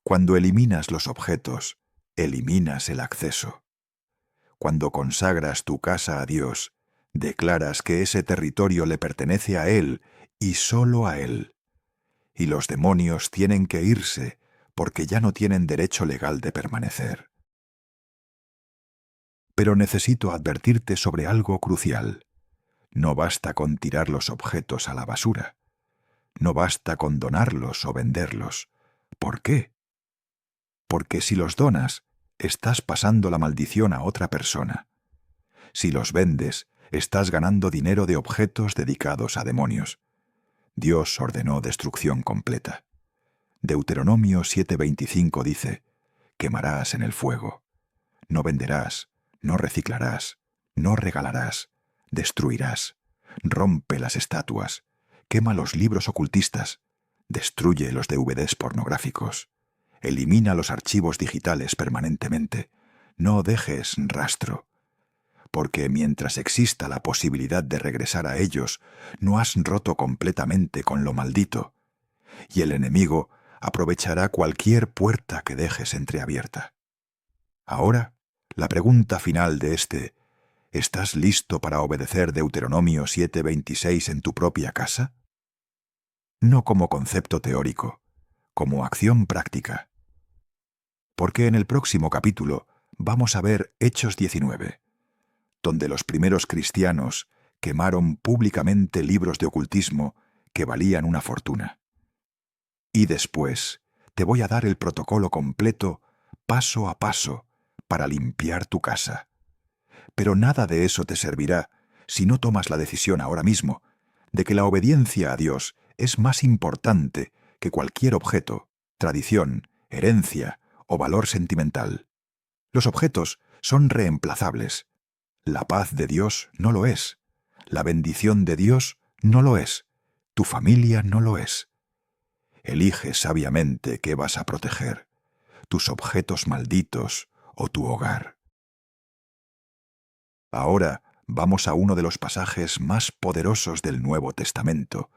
Cuando eliminas los objetos, eliminas el acceso. Cuando consagras tu casa a Dios, declaras que ese territorio le pertenece a Él y solo a Él. Y los demonios tienen que irse porque ya no tienen derecho legal de permanecer. Pero necesito advertirte sobre algo crucial. No basta con tirar los objetos a la basura. No basta con donarlos o venderlos. ¿Por qué? Porque si los donas, estás pasando la maldición a otra persona. Si los vendes, estás ganando dinero de objetos dedicados a demonios. Dios ordenó destrucción completa. Deuteronomio 7:25 dice: quemarás en el fuego. No venderás, no reciclarás, no regalarás, destruirás. Rompe las estatuas, quema los libros ocultistas, destruye los DVDs pornográficos, elimina los archivos digitales permanentemente, no dejes rastro. Porque mientras exista la posibilidad de regresar a ellos, no has roto completamente con lo maldito, y el enemigo aprovechará cualquier puerta que dejes entreabierta. Ahora, la pregunta final de ¿estás listo para obedecer Deuteronomio 7:26 en tu propia casa? No como concepto teórico, como acción práctica. Porque en el próximo capítulo vamos a ver Hechos 19, donde los primeros cristianos quemaron públicamente libros de ocultismo que valían una fortuna. Y después te voy a dar el protocolo completo, paso a paso, para limpiar tu casa. Pero nada de eso te servirá si no tomas la decisión ahora mismo de que la obediencia a Dios es más importante que cualquier objeto, tradición, herencia o valor sentimental. Los objetos son reemplazables. La paz de Dios no lo es. La bendición de Dios no lo es. Tu familia no lo es. Elige sabiamente qué vas a proteger, tus objetos malditos o tu hogar. Ahora vamos a uno de los pasajes más poderosos del Nuevo Testamento,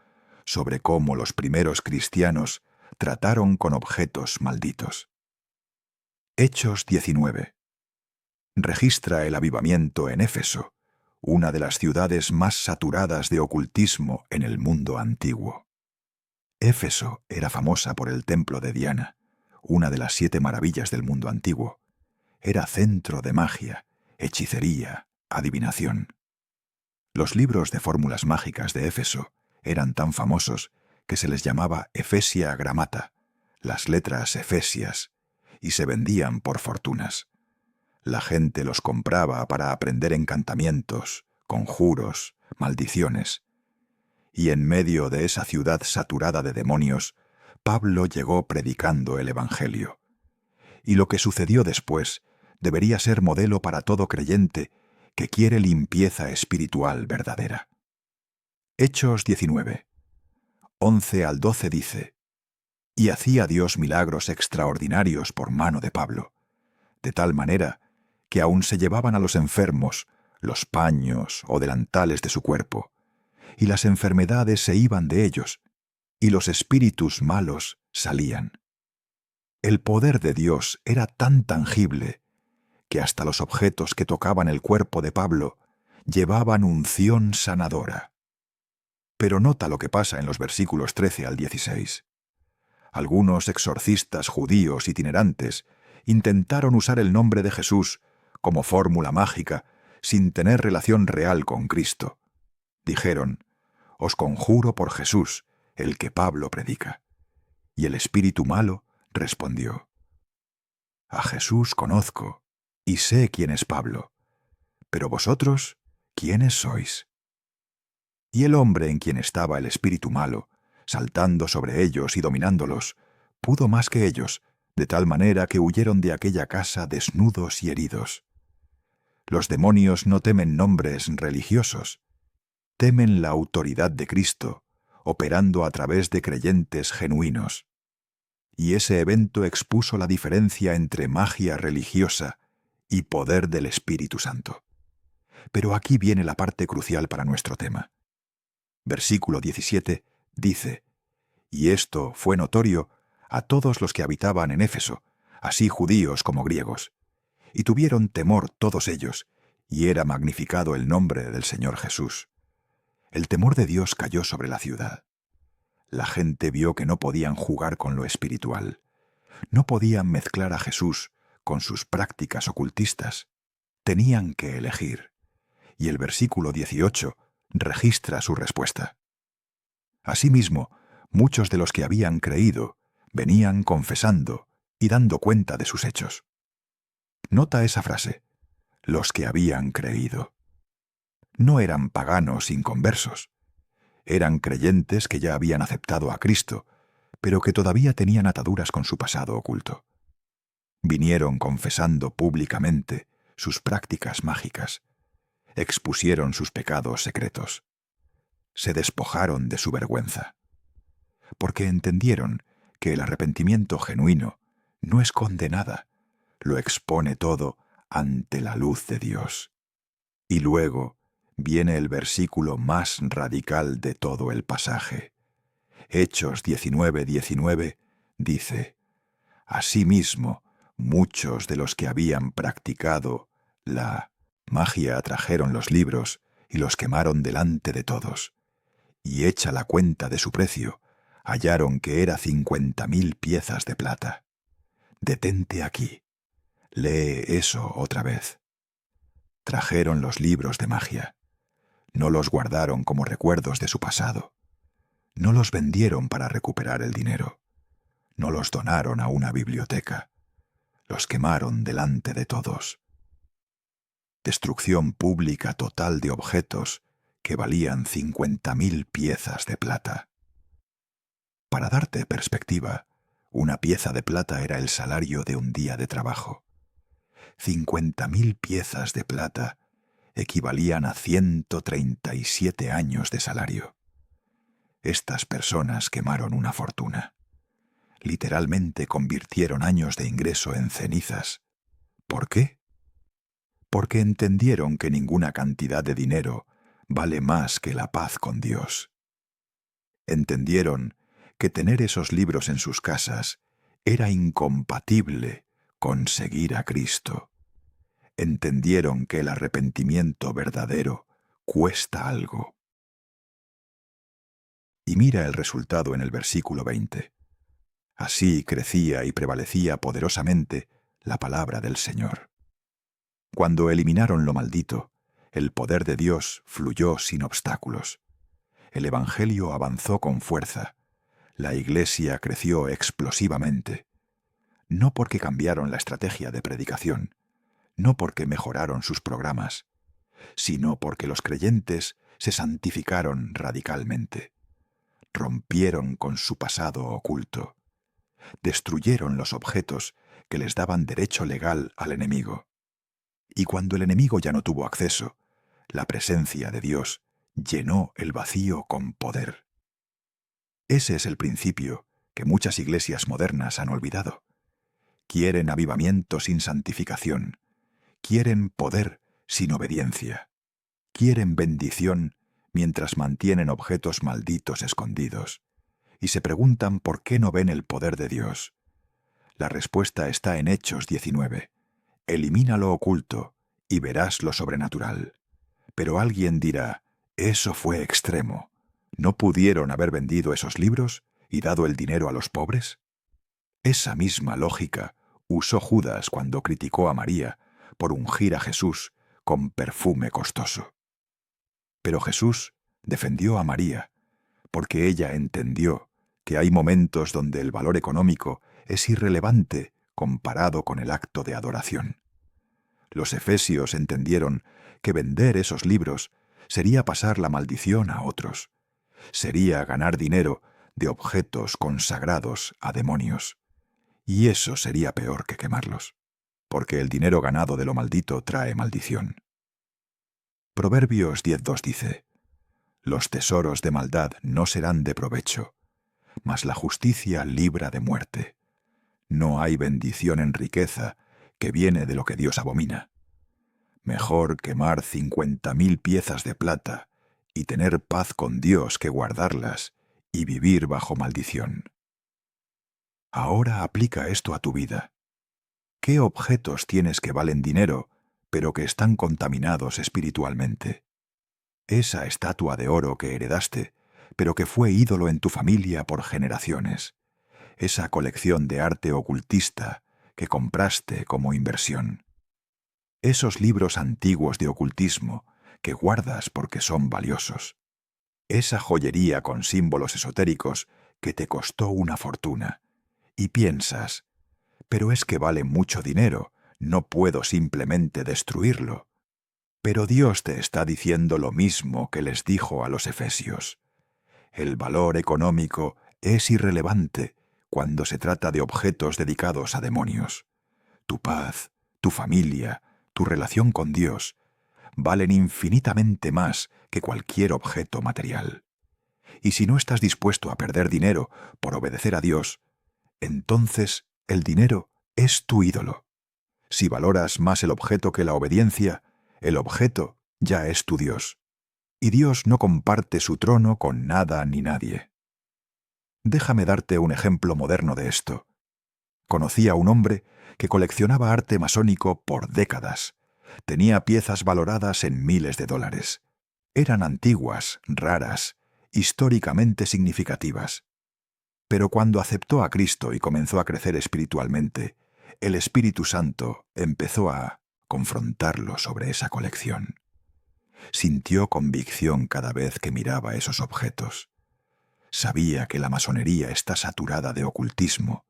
sobre cómo los primeros cristianos trataron con objetos malditos. Hechos 19. Registra el avivamiento en Éfeso, una de las ciudades más saturadas de ocultismo en el mundo antiguo. Éfeso era famosa por el templo de Diana, una de las 7 maravillas del mundo antiguo. Era centro de magia, hechicería, adivinación. Los libros de fórmulas mágicas de Éfeso eran tan famosos que se les llamaba Ephesia Grammata, las letras efesias, y se vendían por fortunas. La gente los compraba para aprender encantamientos, conjuros, maldiciones. Y en medio de esa ciudad saturada de demonios, Pablo llegó predicando el Evangelio. Y lo que sucedió después debería ser modelo para todo creyente que quiere limpieza espiritual verdadera. Hechos 19, 11 al 12 dice: Y hacía Dios milagros extraordinarios por mano de Pablo, de tal manera que aún se llevaban a los enfermos los paños o delantales de su cuerpo, y las enfermedades se iban de ellos, y los espíritus malos salían. El poder de Dios era tan tangible que hasta los objetos que tocaban el cuerpo de Pablo llevaban unción sanadora. Pero nota lo que pasa en los versículos 13 al 16. Algunos exorcistas judíos itinerantes intentaron usar el nombre de Jesús como fórmula mágica sin tener relación real con Cristo. Dijeron: «Os conjuro por Jesús, el que Pablo predica». Y el espíritu malo respondió: «A Jesús conozco y sé quién es Pablo, pero vosotros, ¿quiénes sois?». Y el hombre en quien estaba el espíritu malo, saltando sobre ellos y dominándolos, pudo más que ellos, de tal manera que huyeron de aquella casa desnudos y heridos. Los demonios no temen nombres religiosos, temen la autoridad de Cristo, operando a través de creyentes genuinos. Y ese evento expuso la diferencia entre magia religiosa y poder del Espíritu Santo. Pero aquí viene la parte crucial para nuestro tema. Versículo 17 dice: «Y esto fue notorio a todos los que habitaban en Éfeso, así judíos como griegos. Y tuvieron temor todos ellos, y era magnificado el nombre del Señor Jesús». El temor de Dios cayó sobre la ciudad. La gente vio que no podían jugar con lo espiritual. No podían mezclar a Jesús con sus prácticas ocultistas. Tenían que elegir. Y el versículo 18 registra su respuesta. Asimismo, muchos de los que habían creído venían confesando y dando cuenta de sus hechos. Nota esa frase: los que habían creído. No eran paganos inconversos. Eran creyentes que ya habían aceptado a Cristo, pero que todavía tenían ataduras con su pasado oculto. Vinieron confesando públicamente sus prácticas mágicas. Expusieron sus pecados secretos. Se despojaron de su vergüenza. Porque entendieron que el arrepentimiento genuino no esconde nada, lo expone todo ante la luz de Dios. Y luego viene el versículo más radical de todo el pasaje. Hechos 19:19 dice: «Asimismo, muchos de los que habían practicado la magia trajeron los libros y los quemaron delante de todos. Y hecha la cuenta de su precio, hallaron que era 50.000 piezas de plata». Detente aquí. Lee eso otra vez. Trajeron los libros de magia. No los guardaron como recuerdos de su pasado. No los vendieron para recuperar el dinero. No los donaron a una biblioteca. Los quemaron delante de todos. Destrucción pública total de objetos que valían 50.000 piezas de plata. Para darte perspectiva, una pieza de plata era el salario de un día de trabajo. 50.000 piezas de plata equivalían a 137 años de salario. Estas personas quemaron una fortuna. Literalmente convirtieron años de ingreso en cenizas. ¿Por qué? Porque entendieron que ninguna cantidad de dinero vale más que la paz con Dios. Entendieron que tener esos libros en sus casas era incompatible con seguir a Cristo. Entendieron que el arrepentimiento verdadero cuesta algo. Y mira el resultado en el versículo 20. Así crecía y prevalecía poderosamente la palabra del Señor. Cuando eliminaron lo maldito, el poder de Dios fluyó sin obstáculos. El Evangelio avanzó con fuerza. La Iglesia creció explosivamente. No porque cambiaron la estrategia de predicación, no porque mejoraron sus programas, sino porque los creyentes se santificaron radicalmente. Rompieron con su pasado oculto. Destruyeron los objetos que les daban derecho legal al enemigo. Y cuando el enemigo ya no tuvo acceso, la presencia de Dios llenó el vacío con poder. Ese es el principio que muchas iglesias modernas han olvidado. Quieren avivamiento sin santificación. Quieren poder sin obediencia. Quieren bendición mientras mantienen objetos malditos escondidos. Y se preguntan por qué no ven el poder de Dios. La respuesta está en Hechos 19. Elimina lo oculto y verás lo sobrenatural. Pero alguien dirá: eso fue extremo. ¿No pudieron haber vendido esos libros y dado el dinero a los pobres? Esa misma lógica usó Judas cuando criticó a María por ungir a Jesús con perfume costoso. Pero Jesús defendió a María porque ella entendió que hay momentos donde el valor económico es irrelevante comparado con el acto de adoración. Los efesios entendieron que vender esos libros sería pasar la maldición a otros, sería ganar dinero de objetos consagrados a demonios. Y eso sería peor que quemarlos, porque el dinero ganado de lo maldito trae maldición. Proverbios 10:2 dice: «Los tesoros de maldad no serán de provecho, mas la justicia libra de muerte. No hay bendición en riqueza que viene de lo que Dios abomina. Mejor quemar 50.000 piezas de plata y tener paz con Dios que guardarlas y vivir bajo maldición». Ahora aplica esto a tu vida. ¿Qué objetos tienes que valen dinero, pero que están contaminados espiritualmente? Esa estatua de oro que heredaste, pero que fue ídolo en tu familia por generaciones. Esa colección de arte ocultista que compraste como inversión. Esos libros antiguos de ocultismo que guardas porque son valiosos. Esa joyería con símbolos esotéricos que te costó una fortuna. Y piensas: pero es que vale mucho dinero, no puedo simplemente destruirlo. Pero Dios te está diciendo lo mismo que les dijo a los efesios. El valor económico es irrelevante cuando se trata de objetos dedicados a demonios. Tu paz, tu familia, tu relación con Dios valen infinitamente más que cualquier objeto material. Y si no estás dispuesto a perder dinero por obedecer a Dios, entonces el dinero es tu ídolo. Si valoras más el objeto que la obediencia, el objeto ya es tu Dios. Y Dios no comparte su trono con nada ni nadie. Déjame darte un ejemplo moderno de esto. Conocí a un hombre que coleccionaba arte masónico por décadas. Tenía piezas valoradas en miles de dólares. Eran antiguas, raras, históricamente significativas. Pero cuando aceptó a Cristo y comenzó a crecer espiritualmente, el Espíritu Santo empezó a confrontarlo sobre esa colección. Sintió convicción cada vez que miraba esos objetos. Sabía que la masonería está saturada de ocultismo,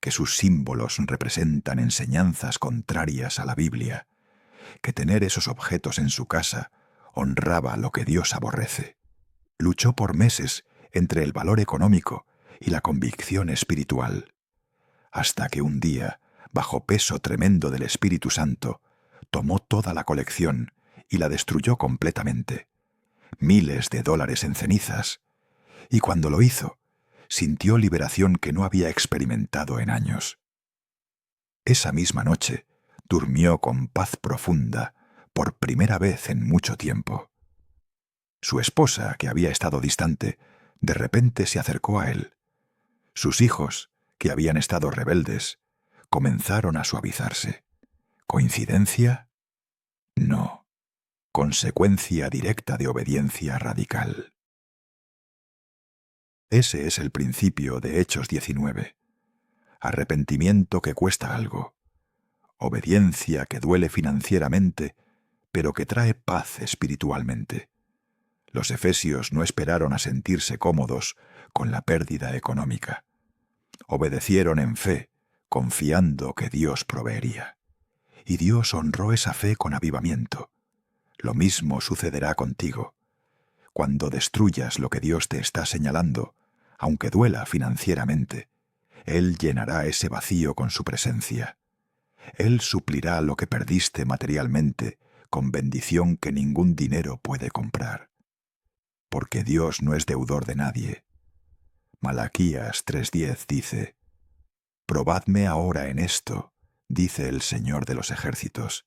que sus símbolos representan enseñanzas contrarias a la Biblia, que tener esos objetos en su casa honraba lo que Dios aborrece. Luchó por meses entre el valor económico y la convicción espiritual, hasta que un día, bajo peso tremendo del Espíritu Santo, tomó toda la colección y la destruyó completamente. Miles de dólares en cenizas. Y cuando lo hizo, sintió liberación que no había experimentado en años. Esa misma noche, durmió con paz profunda, por primera vez en mucho tiempo. Su esposa, que había estado distante, de repente se acercó a él. Sus hijos, que habían estado rebeldes, comenzaron a suavizarse. ¿Coincidencia? No. Consecuencia directa de obediencia radical. Ese es el principio de Hechos 19. Arrepentimiento que cuesta algo. Obediencia que duele financieramente, pero que trae paz espiritualmente. Los efesios no esperaron a sentirse cómodos con la pérdida económica. Obedecieron en fe, confiando que Dios proveería. Y Dios honró esa fe con avivamiento. Lo mismo sucederá contigo. Cuando destruyas lo que Dios te está señalando, aunque duela financieramente, Él llenará ese vacío con su presencia. Él suplirá lo que perdiste materialmente con bendición que ningún dinero puede comprar. Porque Dios no es deudor de nadie. Malaquías 3:10 dice: «Probadme ahora en esto, dice el Señor de los ejércitos,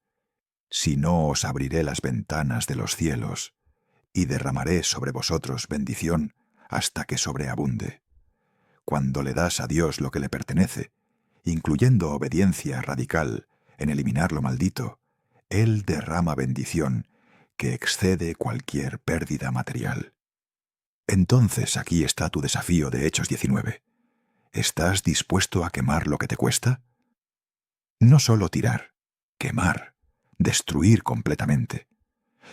si no os abriré las ventanas de los cielos, y derramaré sobre vosotros bendición hasta que sobreabunde». Cuando le das a Dios lo que le pertenece, incluyendo obediencia radical en eliminar lo maldito, Él derrama bendición que excede cualquier pérdida material. Entonces aquí está tu desafío de Hechos 19. ¿Estás dispuesto a quemar lo que te cuesta? No solo tirar, quemar, destruir completamente,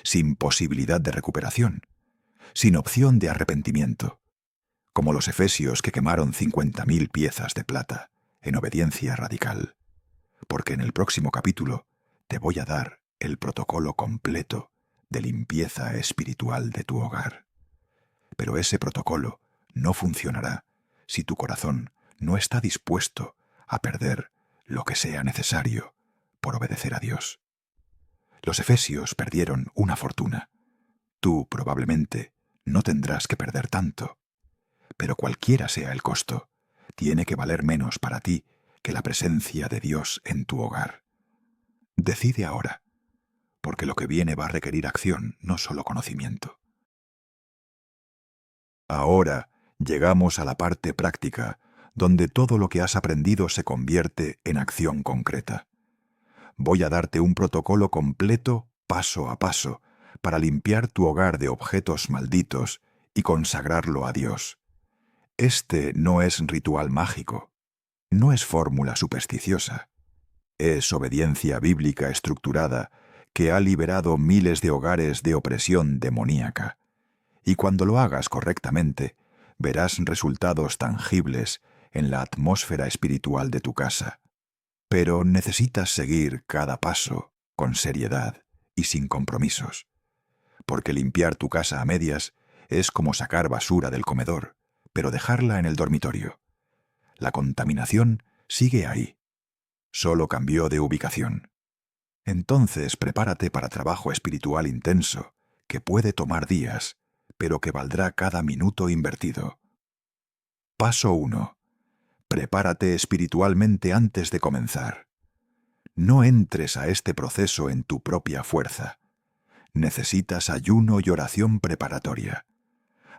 sin posibilidad de recuperación, sin opción de arrepentimiento, como los efesios que quemaron 50.000 piezas de plata en obediencia radical, porque en el próximo capítulo te voy a dar el protocolo completo de limpieza espiritual de tu hogar. Pero ese protocolo no funcionará si tu corazón no está dispuesto a perder lo que sea necesario por obedecer a Dios. Los efesios perdieron una fortuna. Tú probablemente no tendrás que perder tanto, pero cualquiera sea el costo, tiene que valer menos para ti que la presencia de Dios en tu hogar. Decide ahora, porque lo que viene va a requerir acción, no solo conocimiento. Ahora llegamos a la parte práctica, donde todo lo que has aprendido se convierte en acción concreta. Voy a darte un protocolo completo, paso a paso, para limpiar tu hogar de objetos malditos y consagrarlo a Dios. Este no es ritual mágico, no es fórmula supersticiosa. Es obediencia bíblica estructurada que ha liberado miles de hogares de opresión demoníaca. Y cuando lo hagas correctamente, verás resultados tangibles en la atmósfera espiritual de tu casa. Pero necesitas seguir cada paso con seriedad y sin compromisos, porque limpiar tu casa a medias es como sacar basura del comedor, pero dejarla en el dormitorio. La contaminación sigue ahí, solo cambió de ubicación. Entonces prepárate para trabajo espiritual intenso, que puede tomar días, pero que valdrá cada minuto invertido. Paso 1. Prepárate espiritualmente antes de comenzar. No entres a este proceso en tu propia fuerza. Necesitas ayuno y oración preparatoria.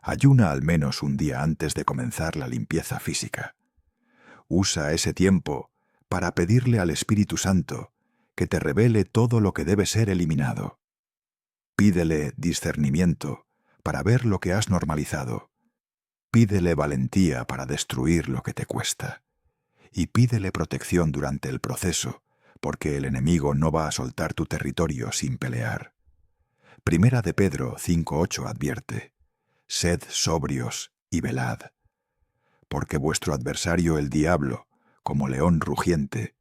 Ayuna al menos un día antes de comenzar la limpieza física. Usa ese tiempo para pedirle al Espíritu Santo que te revele todo lo que debe ser eliminado. Pídele discernimiento para ver lo que has normalizado. Pídele valentía para destruir lo que te cuesta. Y pídele protección durante el proceso, porque el enemigo no va a soltar tu territorio sin pelear. Primera de Pedro 5:8 advierte: sed sobrios y velad, porque vuestro adversario el diablo, como león rugiente,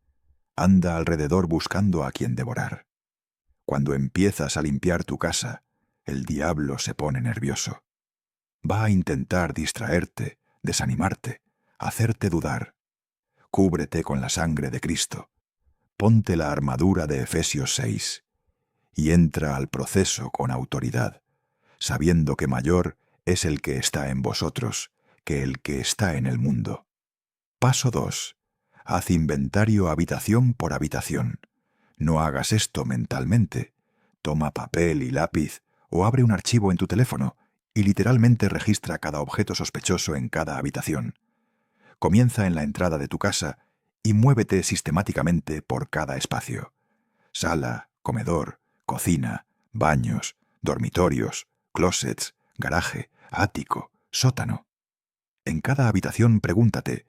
anda alrededor buscando a quien devorar. Cuando empiezas a limpiar tu casa, el diablo se pone nervioso. Va a intentar distraerte, desanimarte, hacerte dudar. Cúbrete con la sangre de Cristo. Ponte la armadura de Efesios 6 y entra al proceso con autoridad, sabiendo que mayor es el que está en vosotros que el que está en el mundo. Paso 2. Haz inventario habitación por habitación. No hagas esto mentalmente. Toma papel y lápiz o abre un archivo en tu teléfono y literalmente registra cada objeto sospechoso en cada habitación. Comienza en la entrada de tu casa y muévete sistemáticamente por cada espacio. Sala, comedor, cocina, baños, dormitorios, closets, garaje, ático, sótano. En cada habitación pregúntate: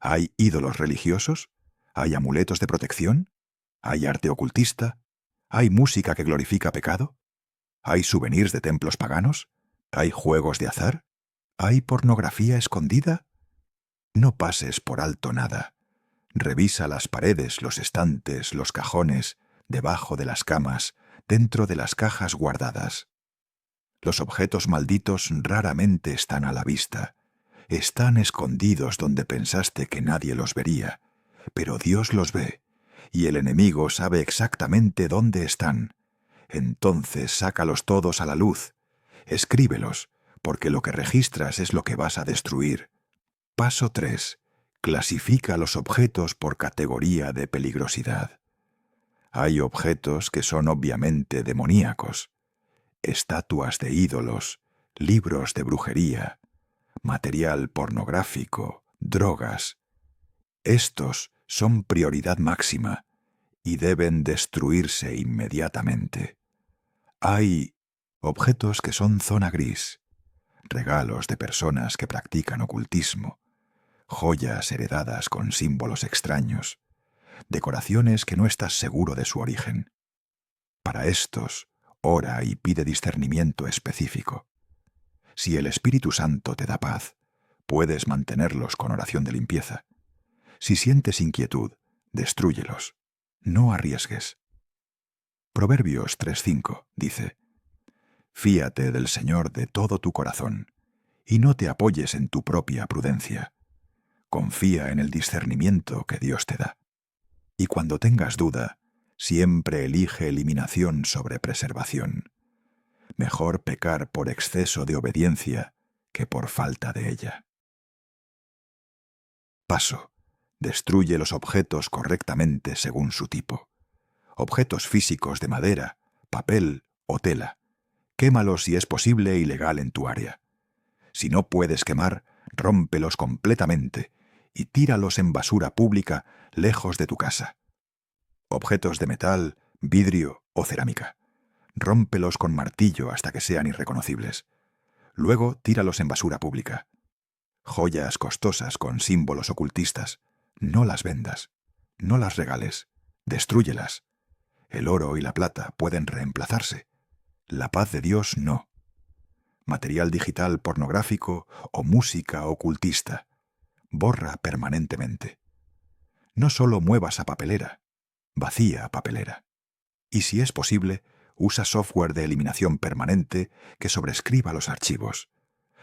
¿hay ídolos religiosos? ¿Hay amuletos de protección? ¿Hay arte ocultista? ¿Hay música que glorifica pecado? ¿Hay souvenirs de templos paganos? ¿Hay juegos de azar? ¿Hay pornografía escondida? No pases por alto nada. Revisa las paredes, los estantes, los cajones, debajo de las camas, dentro de las cajas guardadas. Los objetos malditos raramente están a la vista. Están escondidos donde pensaste que nadie los vería, pero Dios los ve, y el enemigo sabe exactamente dónde están. Entonces sácalos todos a la luz. Escríbelos, porque lo que registras es lo que vas a destruir. Paso 3. Clasifica los objetos por categoría de peligrosidad. Hay objetos que son obviamente demoníacos. Estatuas de ídolos, libros de brujería, material pornográfico, drogas. Estos son prioridad máxima y deben destruirse inmediatamente. Hay objetos que son zona gris, regalos de personas que practican ocultismo, joyas heredadas con símbolos extraños, decoraciones que no estás seguro de su origen. Para estos, ora y pide discernimiento específico. Si el Espíritu Santo te da paz, puedes mantenerlos con oración de limpieza. Si sientes inquietud, destrúyelos. No arriesgues. Proverbios 3:5 dice: Fíate del Señor de todo tu corazón, y no te apoyes en tu propia prudencia. Confía en el discernimiento que Dios te da. Y cuando tengas duda, siempre elige eliminación sobre preservación. Mejor pecar por exceso de obediencia que por falta de ella. Paso: destruye los objetos correctamente según su tipo. Objetos físicos de madera, papel o tela. Quémalos si es posible y legal en tu área. Si no puedes quemar, rómpelos completamente y tíralos en basura pública lejos de tu casa. Objetos de metal, vidrio o cerámica. Rómpelos con martillo hasta que sean irreconocibles. Luego tíralos en basura pública. Joyas costosas con símbolos ocultistas. No las vendas. No las regales. Destrúyelas. El oro y la plata pueden reemplazarse. La paz de Dios no. Material digital pornográfico o música ocultista. Borra permanentemente. No solo muevas a papelera, vacía papelera. Y si es posible, usa software de eliminación permanente que sobrescriba los archivos.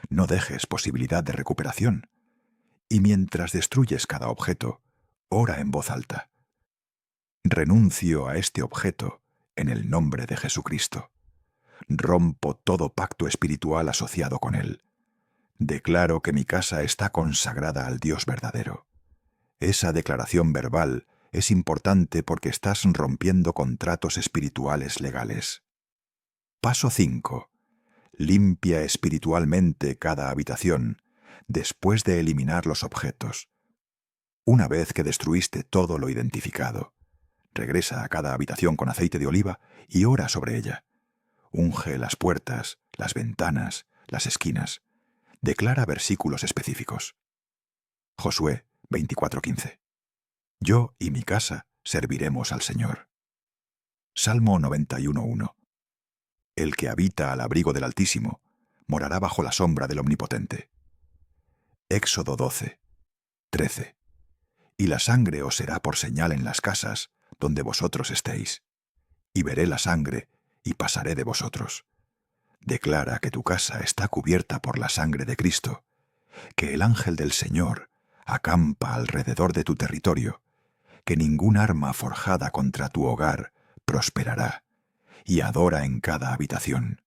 No dejes posibilidad de recuperación. Y mientras destruyes cada objeto, ora en voz alta: renuncio a este objeto en el nombre de Jesucristo. Rompo todo pacto espiritual asociado con él. Declaro que mi casa está consagrada al Dios verdadero. Esa declaración verbal es importante porque estás rompiendo contratos espirituales legales. Paso 5. Limpia espiritualmente cada habitación después de eliminar los objetos. Una vez que destruiste todo lo identificado, regresa a cada habitación con aceite de oliva y ora sobre ella. Unge las puertas, las ventanas, las esquinas. Declara versículos específicos. Josué 24:15. Yo y mi casa serviremos al Señor. Salmo 91:1. El que habita al abrigo del Altísimo morará bajo la sombra del Omnipotente. Éxodo 12:13. Y la sangre os será por señal en las casas donde vosotros estéis. Y veré la sangre y pasaré de vosotros. Declara que tu casa está cubierta por la sangre de Cristo, que el ángel del Señor acampa alrededor de tu territorio, que ningún arma forjada contra tu hogar prosperará, y adora en cada habitación.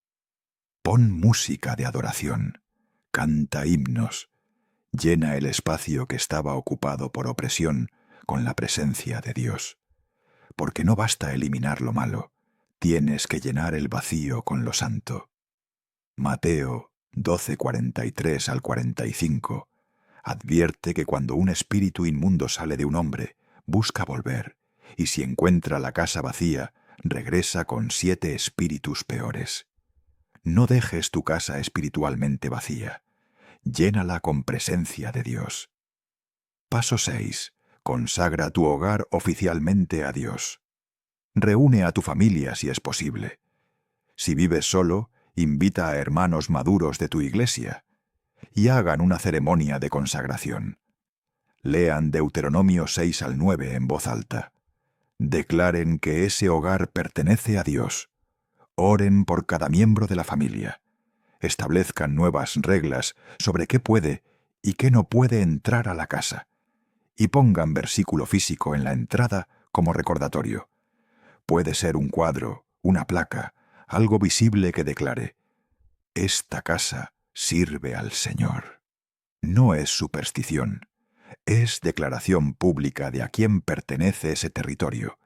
Pon música de adoración, canta himnos, llena el espacio que estaba ocupado por opresión con la presencia de Dios. Porque no basta eliminar lo malo, tienes que llenar el vacío con lo santo. Mateo 12:43 al 45 advierte que cuando un espíritu inmundo sale de un hombre, busca volver, y si encuentra la casa vacía, regresa con 7 espíritus peores. No dejes tu casa espiritualmente vacía. Llénala con presencia de Dios. Paso 6. Consagra tu hogar oficialmente a Dios. Reúne a tu familia si es posible. Si vives solo, invita a hermanos maduros de tu iglesia y hagan una ceremonia de consagración. Lean Deuteronomio 6 al 9 en voz alta. Declaren que ese hogar pertenece a Dios. Oren por cada miembro de la familia. Establezcan nuevas reglas sobre qué puede y qué no puede entrar a la casa. Y pongan versículo físico en la entrada como recordatorio. Puede ser un cuadro, una placa, algo visible que declare: esta casa sirve al Señor. No es superstición, es declaración pública de a quién pertenece ese territorio.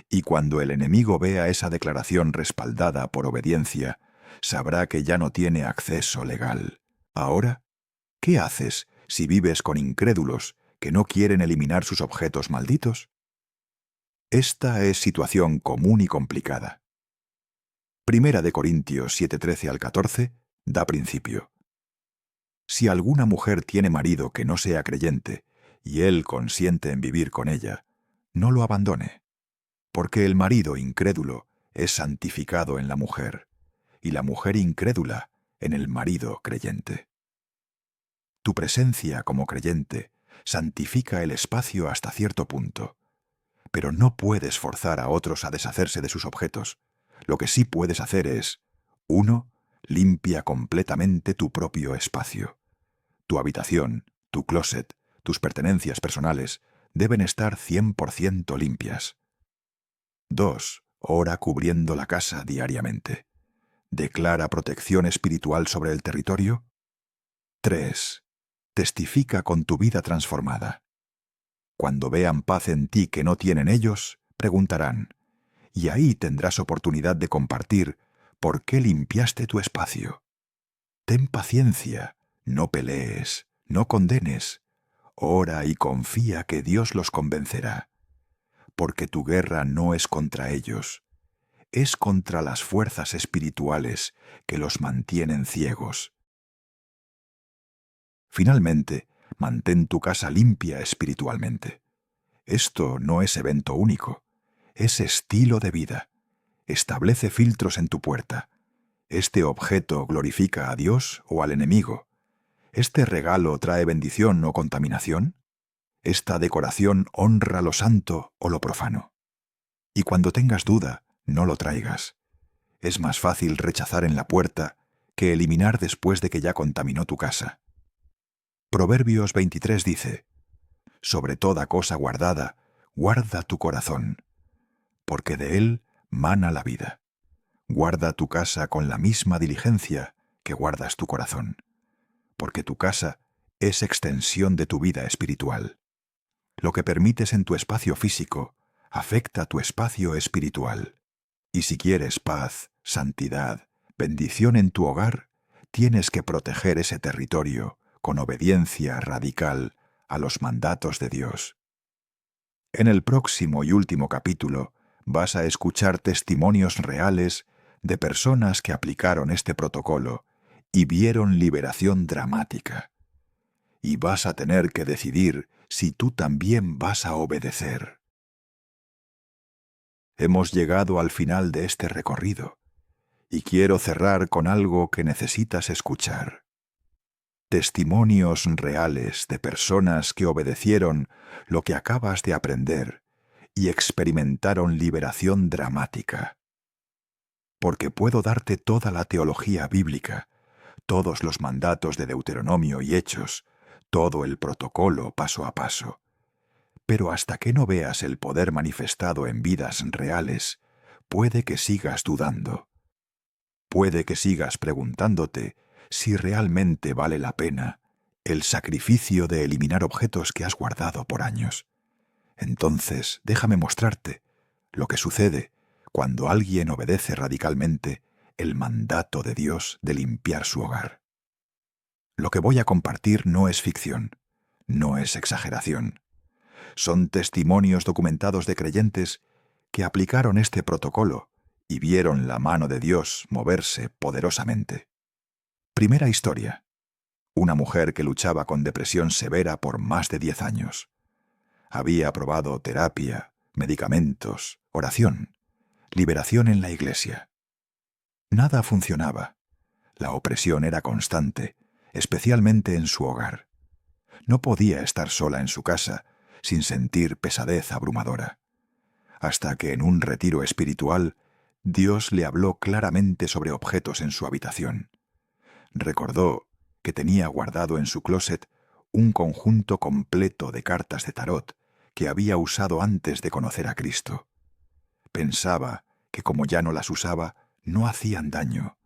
Y cuando el enemigo vea esa declaración respaldada por obediencia, sabrá que ya no tiene acceso legal. Ahora, ¿qué haces si vives con incrédulos que no quieren eliminar sus objetos malditos? Esta es situación común y complicada. Primera de Corintios 7:13 al 14 da principio. Si alguna mujer tiene marido que no sea creyente, y él consiente en vivir con ella, no lo abandone, porque el marido incrédulo es santificado en la mujer, y la mujer incrédula en el marido creyente. Tu presencia como creyente santifica el espacio hasta cierto punto, pero no puedes forzar a otros a deshacerse de sus objetos. Lo que sí puedes hacer es: 1. Limpia completamente tu propio espacio. Tu habitación, tu closet, tus pertenencias personales deben estar 100% limpias. 2. Ora cubriendo la casa diariamente. Declara protección espiritual sobre el territorio. 3. Testifica con tu vida transformada. Cuando vean paz en ti que no tienen ellos, preguntarán, y ahí tendrás oportunidad de compartir por qué limpiaste tu espacio. Ten paciencia, no pelees, no condenes. Ora y confía que Dios los convencerá, porque tu guerra no es contra ellos, es contra las fuerzas espirituales que los mantienen ciegos. Finalmente, mantén tu casa limpia espiritualmente. Esto no es evento único, es estilo de vida. Establece filtros en tu puerta. ¿Este objeto glorifica a Dios o al enemigo? ¿Este regalo trae bendición o contaminación? ¿Esta decoración honra lo santo o lo profano? Y cuando tengas duda, no lo traigas. Es más fácil rechazar en la puerta que eliminar después de que ya contaminó tu casa. Proverbios 23 dice: sobre toda cosa guardada, guarda tu corazón, porque de él mana la vida. Guarda tu casa con la misma diligencia que guardas tu corazón, porque tu casa es extensión de tu vida espiritual. Lo que permites en tu espacio físico afecta tu espacio espiritual. Y si quieres paz, santidad, bendición en tu hogar, tienes que proteger ese territorio con obediencia radical a los mandatos de Dios. En el próximo y último capítulo vas a escuchar testimonios reales de personas que aplicaron este protocolo y vieron liberación dramática. Y vas a tener que decidir si tú también vas a obedecer. Hemos llegado al final de este recorrido y quiero cerrar con algo que necesitas escuchar. Testimonios reales de personas que obedecieron lo que acabas de aprender y experimentaron liberación dramática. Porque puedo darte toda la teología bíblica, todos los mandatos de Deuteronomio y Hechos, todo el protocolo paso a paso. Pero hasta que no veas el poder manifestado en vidas reales, puede que sigas dudando. Puede que sigas preguntándote si realmente vale la pena el sacrificio de eliminar objetos que has guardado por años. Entonces, déjame mostrarte lo que sucede cuando alguien obedece radicalmente el mandato de Dios de limpiar su hogar. Lo que voy a compartir no es ficción, no es exageración. Son testimonios documentados de creyentes que aplicaron este protocolo y vieron la mano de Dios moverse poderosamente. Primera historia. Una mujer que luchaba con depresión severa por más de 10 años. Había probado terapia, medicamentos, oración, liberación en la iglesia. Nada funcionaba. La opresión era constante, especialmente en su hogar. No podía estar sola en su casa sin sentir pesadez abrumadora. Hasta que en un retiro espiritual, Dios le habló claramente sobre objetos en su habitación. Recordó que tenía guardado en su closet un conjunto completo de cartas de tarot que había usado antes de conocer a Cristo. Pensaba que como ya no las usaba, no hacían daño.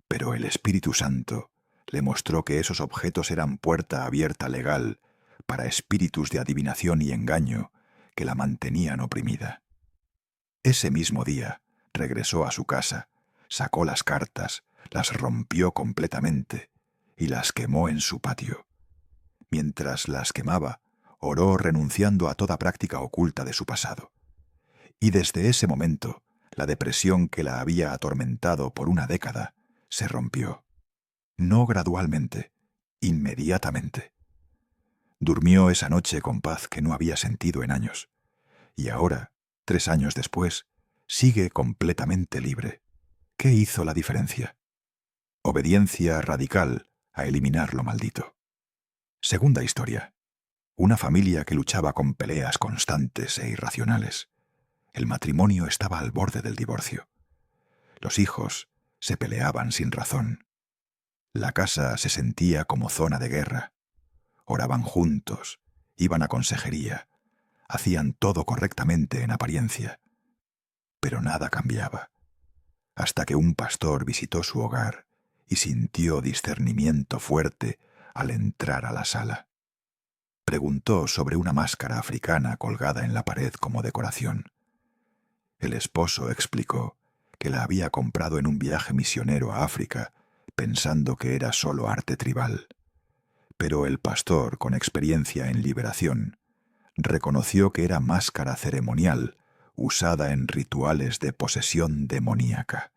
Pero el Espíritu Santo le mostró que esos objetos eran puerta abierta legal para espíritus de adivinación y engaño que la mantenían oprimida. Ese mismo día regresó a su casa, sacó las cartas, las rompió completamente y las quemó en su patio. Mientras las quemaba, oró renunciando a toda práctica oculta de su pasado. Y desde ese momento, la depresión que la había atormentado por una década se rompió. No gradualmente, inmediatamente. Durmió esa noche con paz que no había sentido en años, y ahora, 3 años después, sigue completamente libre. ¿Qué hizo la diferencia? Obediencia radical a eliminar lo maldito. Segunda historia. Una familia que luchaba con peleas constantes e irracionales. El matrimonio estaba al borde del divorcio. Los hijos se peleaban sin razón. La casa se sentía como zona de guerra. Oraban juntos, iban a consejería, hacían todo correctamente en apariencia. Pero nada cambiaba, hasta que un pastor visitó su hogar y sintió discernimiento fuerte al entrar a la sala. Preguntó sobre una máscara africana colgada en la pared como decoración. El esposo explicó que la había comprado en un viaje misionero a África, pensando que era solo arte tribal. Pero el pastor, con experiencia en liberación, reconoció que era máscara ceremonial usada en rituales de posesión demoníaca.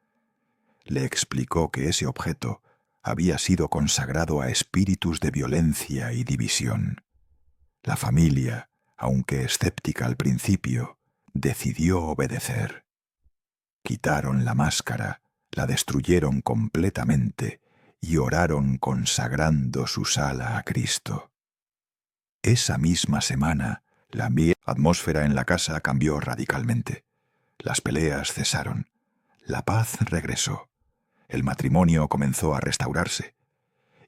Le explicó que ese objeto había sido consagrado a espíritus de violencia y división. La familia, aunque escéptica al principio, decidió obedecer. Quitaron la máscara, la destruyeron completamente y oraron consagrando su sala a Cristo. Esa misma semana, la atmósfera en la casa cambió radicalmente. Las peleas cesaron. La paz regresó. El matrimonio comenzó a restaurarse.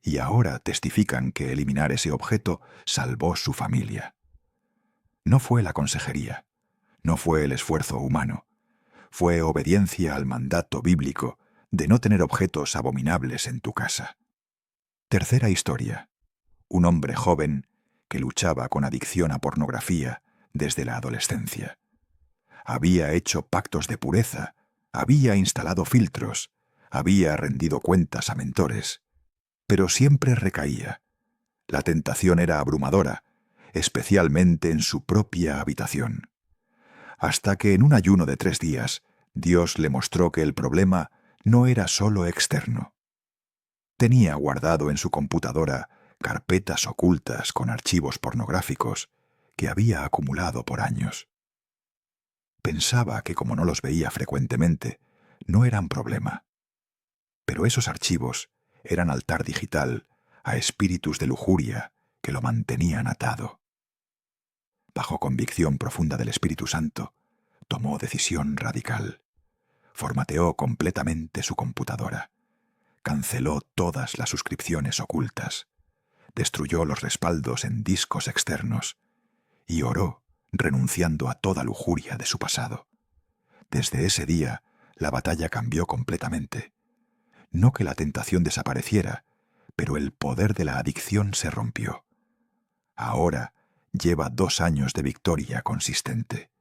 Y ahora testifican que eliminar ese objeto salvó su familia. No fue la consejería, no fue el esfuerzo humano, fue obediencia al mandato bíblico de no tener objetos abominables en tu casa. Tercera historia. Un hombre joven que luchaba con adicción a pornografía desde la adolescencia. Había hecho pactos de pureza, había instalado filtros, había rendido cuentas a mentores, pero siempre recaía. La tentación era abrumadora, especialmente en su propia habitación. Hasta que en un ayuno de 3 días, Dios le mostró que el problema no era solo externo. Tenía guardado en su computadora carpetas ocultas con archivos pornográficos que había acumulado por años. Pensaba que como no los veía frecuentemente, no eran problema. Pero esos archivos eran altar digital a espíritus de lujuria que lo mantenían atado. Bajo convicción profunda del Espíritu Santo, tomó decisión radical. Formateó completamente su computadora. Canceló todas las suscripciones ocultas. Destruyó los respaldos en discos externos. Y oró, renunciando a toda lujuria de su pasado. Desde ese día, la batalla cambió completamente. No que la tentación desapareciera, pero el poder de la adicción se rompió. Ahora lleva 2 años de victoria consistente.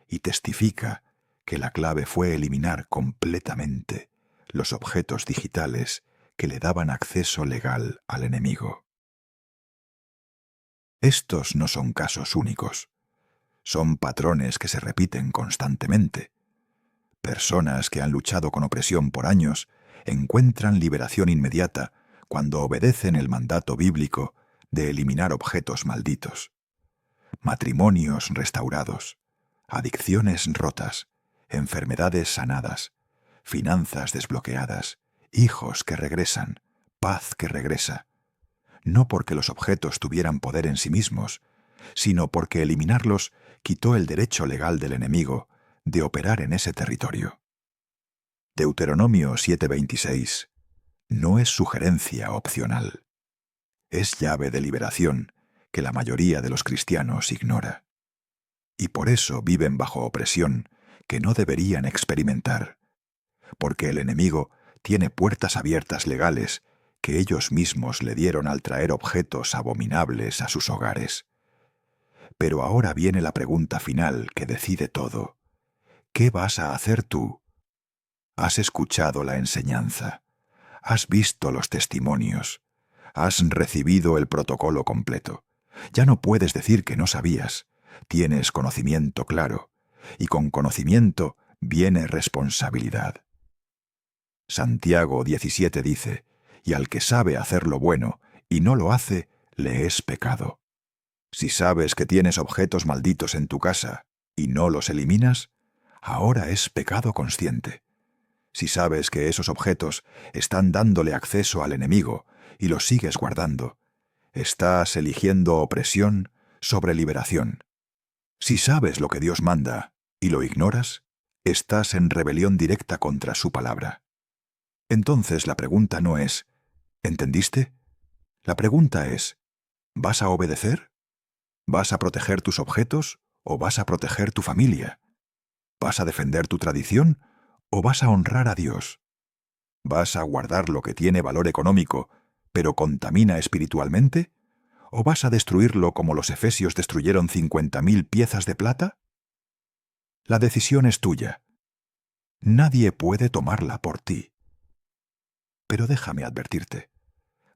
Y testifica que la clave fue eliminar completamente los objetos digitales que le daban acceso legal al enemigo. Estos no son casos únicos. Son patrones que se repiten constantemente. Personas que han luchado con opresión por años encuentran liberación inmediata cuando obedecen el mandato bíblico de eliminar objetos malditos. Matrimonios restaurados, adicciones rotas, enfermedades sanadas, finanzas desbloqueadas, hijos que regresan, paz que regresa. No porque los objetos tuvieran poder en sí mismos, sino porque eliminarlos quitó el derecho legal del enemigo de operar en ese territorio. Deuteronomio 7:26 no es sugerencia opcional. Es llave de liberación que la mayoría de los cristianos ignora. Y por eso viven bajo opresión que no deberían experimentar, porque el enemigo tiene puertas abiertas legales que ellos mismos le dieron al traer objetos abominables a sus hogares. Pero ahora viene la pregunta final que decide todo. ¿Qué vas a hacer tú? Has escuchado la enseñanza, has visto los testimonios, has recibido el protocolo completo. Ya no puedes decir que no sabías, tienes conocimiento claro, y con conocimiento viene responsabilidad. Santiago 17 dice, y al que sabe hacer lo bueno y no lo hace, le es pecado. Si sabes que tienes objetos malditos en tu casa y no los eliminas, ahora es pecado consciente. Si sabes que esos objetos están dándole acceso al enemigo y los sigues guardando, estás eligiendo opresión sobre liberación. Si sabes lo que Dios manda y lo ignoras, estás en rebelión directa contra su palabra. Entonces la pregunta no es, ¿entendiste? La pregunta es, ¿vas a obedecer? ¿Vas a proteger tus objetos o vas a proteger tu familia? ¿Vas a defender tu tradición o vas a honrar a Dios? ¿Vas a guardar lo que tiene valor económico, pero contamina espiritualmente? ¿O vas a destruirlo como los efesios destruyeron 50.000 piezas de plata? La decisión es tuya. Nadie puede tomarla por ti. Pero déjame advertirte,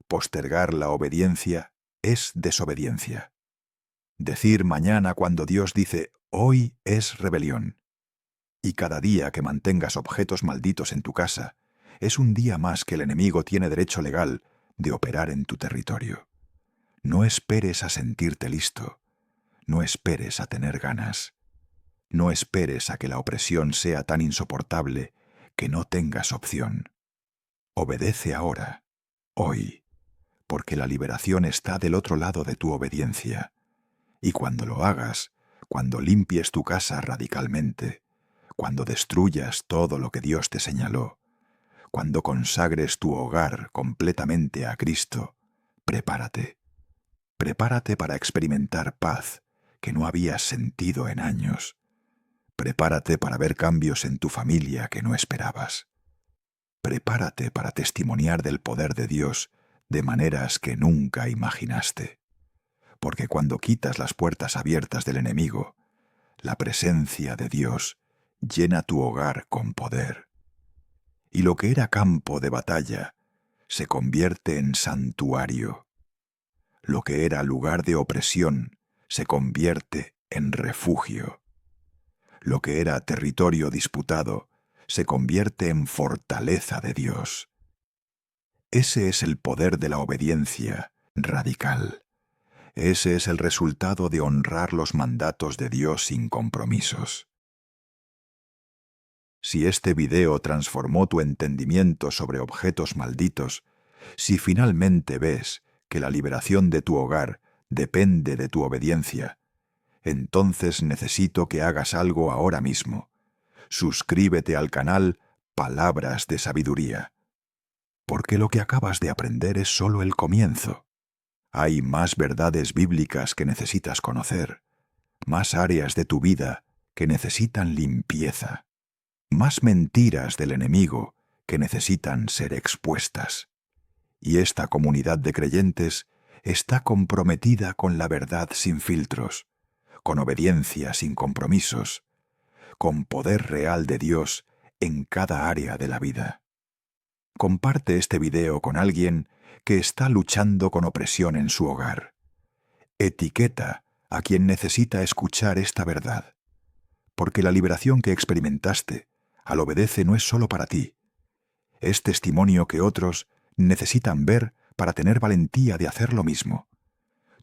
postergar la obediencia es desobediencia. Decir mañana cuando Dios dice hoy es rebelión. Y cada día que mantengas objetos malditos en tu casa, es un día más que el enemigo tiene derecho legal de operar en tu territorio. No esperes a sentirte listo. No esperes a tener ganas. No esperes a que la opresión sea tan insoportable que no tengas opción. Obedece ahora, hoy, porque la liberación está del otro lado de tu obediencia. Y cuando lo hagas, cuando limpies tu casa radicalmente, cuando destruyas todo lo que Dios te señaló, cuando consagres tu hogar completamente a Cristo, prepárate. Prepárate para experimentar paz que no habías sentido en años. Prepárate para ver cambios en tu familia que no esperabas. Prepárate para testimoniar del poder de Dios de maneras que nunca imaginaste. Porque cuando quitas las puertas abiertas del enemigo, la presencia de Dios llena tu hogar con poder. Y lo que era campo de batalla se convierte en santuario. Lo que era lugar de opresión se convierte en refugio. Lo que era territorio disputado se convierte en fortaleza de Dios. Ese es el poder de la obediencia radical. Ese es el resultado de honrar los mandatos de Dios sin compromisos. Si este video transformó tu entendimiento sobre objetos malditos, si finalmente ves que la liberación de tu hogar depende de tu obediencia, entonces necesito que hagas algo ahora mismo. Suscríbete al canal Palabras de Sabiduría, porque lo que acabas de aprender es solo el comienzo. Hay más verdades bíblicas que necesitas conocer, más áreas de tu vida que necesitan limpieza, más mentiras del enemigo que necesitan ser expuestas. Y esta comunidad de creyentes está comprometida con la verdad sin filtros, con obediencia sin compromisos, con poder real de Dios en cada área de la vida. Comparte este video con alguien que está luchando con opresión en su hogar. Etiqueta a quien necesita escuchar esta verdad, porque la liberación que experimentaste al obedecer no es solo para ti. Es testimonio que otros necesitan ver para tener valentía de hacer lo mismo.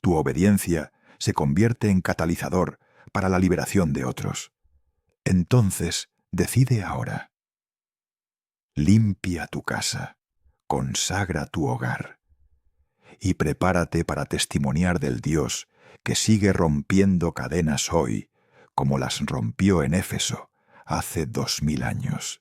Tu obediencia se convierte en catalizador para la liberación de otros. Entonces, decide ahora. Limpia tu casa, consagra tu hogar y prepárate para testimoniar del Dios que sigue rompiendo cadenas hoy, como las rompió en Éfeso hace 2000 años.